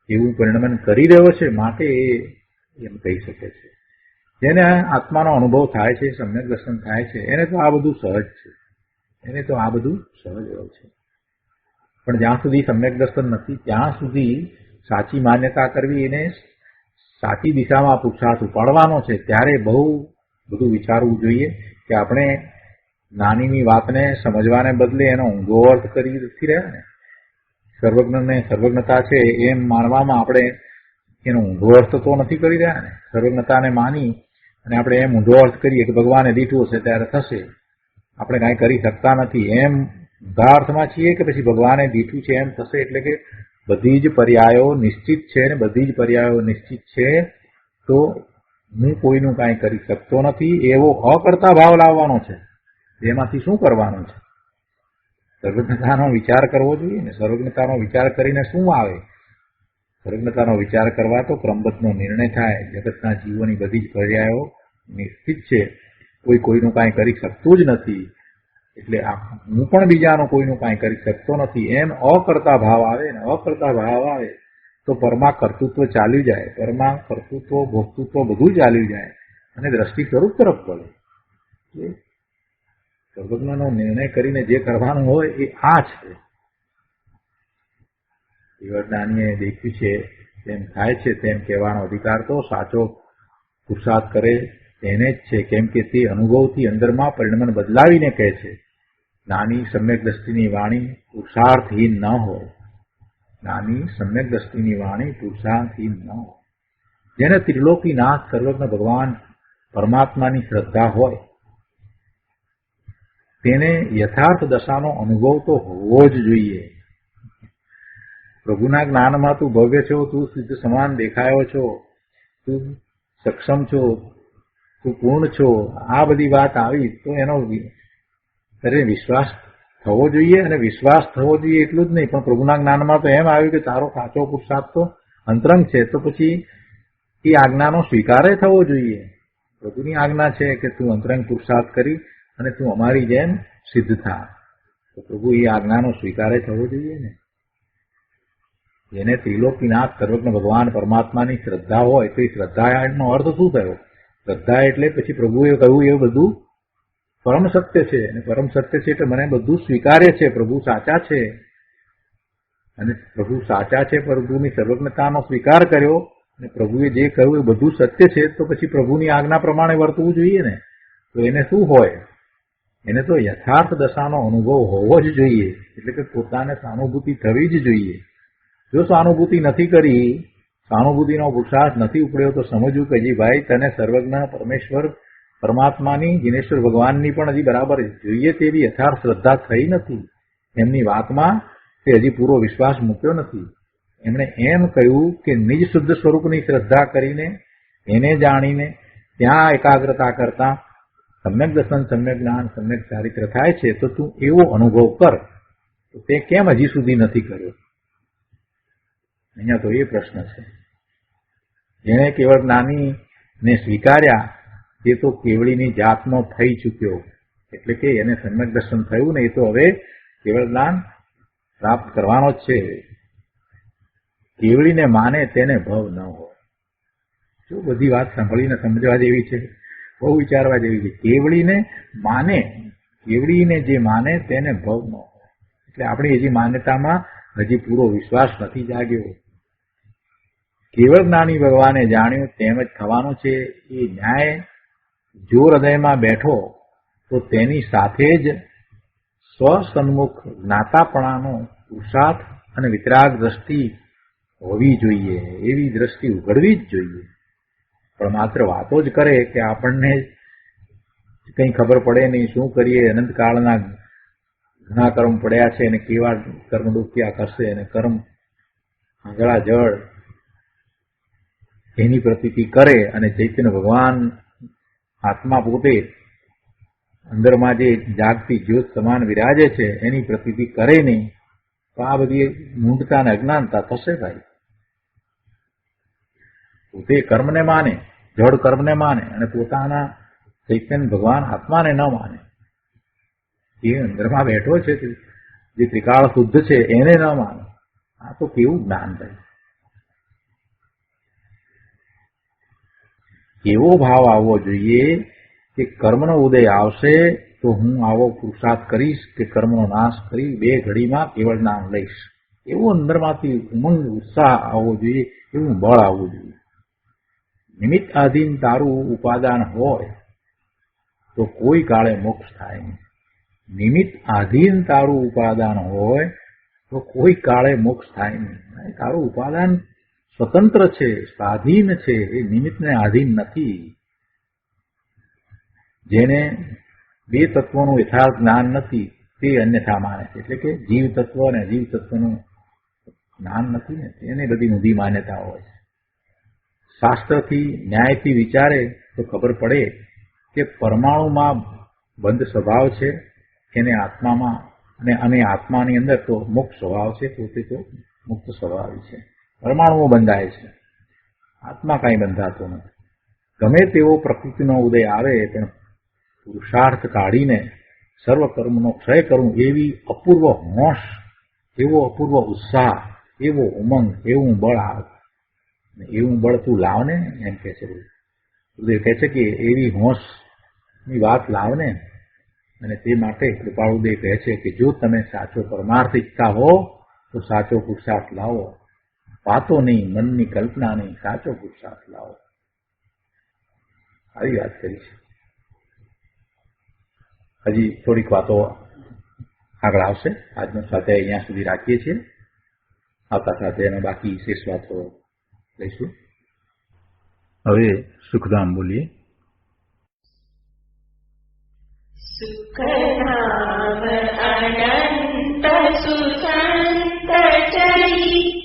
એવું પરિણમન કરી રહ્યો છે માટે એમ કહી શકે છે. જેને આત્માનો અનુભવ થાય છે, સમ્યક દર્શન થાય છે, એને તો આ બધું સહજ છે. પણ જ્યાં સુધી સમ્યક દર્શન નથી ત્યાં સુધી સાચી માન્યતા કરવી, એને સાચી દિશામાં પુરુષાર્થ ઉપાડવાનો છે. ત્યારે બહુ બધું વિચારવું જોઈએ કે આપણે જ્ઞાનીની વાતને સમજવાને બદલે એનો ઊંધો અર્થ કરી નથી રહ્યા ને. સર્વજ્ઞને સર્વજ્ઞતા છે એમ માનવામાં આપણે એનો ઊંધો અર્થ તો નથી કરી રહ્યા ને. સર્વજ્ઞતાને માની અને આપણે એમ ઊંધો અર્થ કરીએ કે ભગવાને દીઠું હશે ત્યારે થશે, આપણે કાંઈ કરી શકતા નથી એમ ઊંધા અર્થમાં છીએ કે પછી ભગવાને દીઠું છે એમ થશે, એટલે કે બધી જ પર્યાયો નિશ્ચિત છે અને બધી જ પર્યાયો નિશ્ચિત છે તો હું કોઈનું કાંઈ કરી શકતો નથી એવો અકર્તા ભાવ લાવવાનો છે. એમાંથી શું કરવાનું છે? સર્વજ્ઞતાનો વિચાર કરવો જોઈએ ને. સર્વજ્ઞતાનો વિચાર કરીને શું આવે? સર્વજ્ઞતાનો વિચાર કરવા તો ક્રમબદ્ધનો નિર્ણય થાય. જગતના જીવોની બધી જ પર્યાયો નિશ્ચિત છે, કોઈ કોઈનું કાંઈ કરી શકતું જ નથી, એટલે હું પણ બીજાનું કોઈનું કાંઈ કરી શકતો નથી એમ અકર્તા ભાવ આવે ને. અકર્તા ભાવ આવે તો પરમા કર્તૃત્વ ચાલ્યું જાય, પરમા કર્તૃત્વ ભોક્તૃત્વ બધું ચાલ્યું જાય અને દ્રષ્ટિ સ્વરૂપ તરફ પડે. સર્વજ્ઞનો નિર્ણય કરીને જે કરવાનું હોય એ આ છે. જ્ઞાનીએ દેખ્યું છે તેમ થાય છે તેમ કહેવાનો અધિકાર તો સાચો પુરુષાર્થ કરે તેને જ છે, કેમ કે તે અનુભવથી અંદરમાં પરિણમન બદલાવીને કહે છે. જ્ઞાની સમ્યક દ્રષ્ટિની વાણી પુરુષાર્થહીન ન હોય. જ્ઞાની સમ્યક દ્રષ્ટિની વાણી પુરુષાર્થહીન ન હોય. જેને ત્રિલોકીનાથ સર્વજ્ઞ ભગવાન પરમાત્માની શ્રદ્ધા હોય તેને યથાર્થ દશાનો અનુભવ તો હોવો જ જોઈએ. પ્રભુના જ્ઞાનમાં તું ભવ્ય છો, તું સિદ્ધ સમાન દેખાયો છો, તું સક્ષમ છો, તું પૂર્ણ છો, આ બધી વાત આવી તો એનો વિશ્વાસ થવો જોઈએ. અને વિશ્વાસ થવો જોઈએ એટલું જ નહીં, પણ પ્રભુના જ્ઞાનમાં તો એમ આવ્યું કે તારો સાચો પુરુષાર્થ તો અંતરંગ છે, તો પછી એ આજ્ઞાનો સ્વીકારે થવો જોઈએ. પ્રભુની આજ્ઞા છે કે તું અંતરંગ પુરુષાર્થ કરી અને તું અમારી જેમ સિદ્ધ થા, તો પ્રભુ એ આજ્ઞાનો સ્વીકારે થવો જોઈએ ને. જેને ત્રિલોકીનાથ સર્વજ્ઞ ભગવાન પરમાત્માની શ્રદ્ધા હોય તો એ શ્રદ્ધાનો અર્થ શું થયો? શ્રદ્ધા એટલે પછી પ્રભુએ કહ્યું એ બધું પરમ સત્ય છે, અને પરમ સત્ય છે એટલે મને બધું સ્વીકાર્ય છે. પ્રભુ સાચા છે અને પ્રભુ સાચા છે, પ્રભુની સર્વજ્ઞતાનો સ્વીકાર કર્યો અને પ્રભુએ જે કહ્યું એ બધું સત્ય છે, તો પછી પ્રભુની આજ્ઞા પ્રમાણે વર્તવું જોઈએ ને. તો એને શું હોય? એને તો યથાર્થ દશાનો અનુભવ હોવો જ જોઈએ, એટલે કે પોતાને સહાનુભૂતિ થવી જ જોઈએ. જો સહાનુભૂતિ નથી કરી, સહાનુભૂતિનો પુરુષાર્થ નથી ઉપડ્યો, તો સમજવું કે જી ભાઈ તને સર્વજ્ઞ પરમેશ્વર પરમાત્માની જીનેશ્વર ભગવાનની પણ હજી બરાબર જોઈએ તેવી યથાર્થ શ્રદ્ધા થઈ નથી. એમની વાતમાં તે હજી પૂરો વિશ્વાસ મૂક્યો નથી. એમણે એમ કહ્યું કે નિજ શુદ્ધ સ્વરૂપની શ્રદ્ધા કરીને એને જાણીને ત્યાં એકાગ્રતા કરતા સમ્યક દર્શન, સમ્યક જ્ઞાન, સમ્યક ચારિત્ર થાય છે. તો તું એવો અનુભવ કર. તો તે કેમ હજી સુધી નથી કર્યો? અહીંયા તો એ પ્રશ્ન છે. જેણે કેવળ જ્ઞાનીને સ્વીકાર્યા તે તો કેવળીની જાતનો થઈ ચૂક્યો, એટલે કે એને સમ્યક દર્શન થયું ને, એ તો હવે કેવળ જ્ઞાન પ્રાપ્ત કરવાનો જ છે. કેવળીને માને તેને ભવ ન હોય. જો બધી વાત સાંભળીને સમજવા જેવી છે, બહુ વિચારવા જેવી છે. કેવળીને માને, કેવળીને જે માને તેને ભવ ન હોય. એટલે આપણી હજી માન્યતામાં હજી પૂરો વિશ્વાસ નથી જાગ્યો. કેવળ જ્ઞાની ભગવાને જાણ્યું તેમ જ થવાનું છે. એ ન્યાય જો હૃદયમાં બેઠો તો તેની સાથે જ સ્વસન્મુખ જ્ઞાતાપણાનો પુરુષાર્થ અને વિતરાગ દ્રષ્ટિ હોવી જોઈએ. એવી દ્રષ્ટિ ઉઘડવી જ જોઈએ. પણ માત્ર વાતો જ કરે કે આપણને કંઈ ખબર પડે નહીં, શું કરીએ, અનંતકાળના ઘણા કર્મ પડ્યા છે અને કેવા કર્મ ડૂક્યા કરશે અને કર્મ આંગળા જળ એની પ્રતીતિ કરે અને ચૈતન્ય ભગવાન આત્મા પોતે અંદરમાં જે જાગતી જ્યોત સમાન વિરાજે છે એની પ્રતીતિ કરે નહીં, તો આ બધી મૂંઢતા અને અજ્ઞાનતા થશે ભાઈ. પોતે કર્મને માને, જડ કર્મને માને અને પોતાના ચૈતન્ય ભગવાન આત્માને ન માને. એ અંદરમાં બેઠો છે જે ત્રિકાળ શુદ્ધ છે એને ન માને. આ તો કેવું જ્ઞાન થાય? એવો ભાવ આવવો જોઈએ કે કર્મનો ઉદય આવશે તો હું આવો પુરુષાર્થ કરીશ કે કર્મનો નાશ કરી 2 ઘડીમાં કેવળ નામ લઈશ. એવું અંદરમાંથી ઉમંગ, ઉત્સાહ આવવો જોઈએ, એવું બળ આવવું જોઈએ. નિમિત્ત આધીન તારું ઉપાદાન હોય તો કોઈ કાળે મોક્ષ થાય નહીં. નિમિત્ત આધીન તારું ઉપાદાન હોય તો કોઈ કાળે મોક્ષ થાય નહીં. તારું ઉપાદાન સ્વતંત્ર છે, સ્વાધીન છે, એ નિમિત્તને આધીન નથી. જેને 2 તત્વોનું યથાર્થ જ્ઞાન નથી તે અન્યથા માને છે. એટલે કે જીવ તત્વ અને અજીવ તત્વનું જ્ઞાન નથી ને, એને બધી ઊંધી માન્યતાઓ હોય છે. શાસ્ત્રથી ન્યાયથી વિચારે તો ખબર પડે કે પરમાણુમાં બંધ સ્વભાવ છે, એને આત્મામાં અને આત્માની અંદર તો મુક્ત સ્વભાવ છે, પોતે તો મુક્ત સ્વભાવી છે. પરમાણુઓ બંધાય છે, આત્મા કાંઈ બંધાતો નથી. ગમે તેવો પ્રકૃતિનો ઉદય આવે પણ પુરુષાર્થ કાઢીને સર્વ કર્મનો ક્ષય કરવું એવી અપૂર્વ હોશ, એવો અપૂર્વ ઉત્સાહ, એવો ઉમંગ, એવું બળ આવે. એવું બળ તું લાવને, એમ કહે છે ઉદય. કહે છે કે એવી હોશની વાત લાવને. અને તે માટે કૃપાળુદેવ કહે છે કે જો તમે સાચો પરમાર્થ ઈચ્છતા હો તો સાચો પુરુષાર્થ લાવો. વાતો નહીં, મનની કલ્પના નહીં, સાચો પુરુષાર્થ લાવો. આવી વાત કરી છે. હજી થોડીક વાતો આગળ આવશે. આજનો સાથે અહીંયા સુધી રાખીએ છીએ. આવતા સાથે એમાં બાકી વિશેષ વાતો લઈશું. હવે સુખધામ બોલીએ. સુખધામ અનંત સુસંત ચરી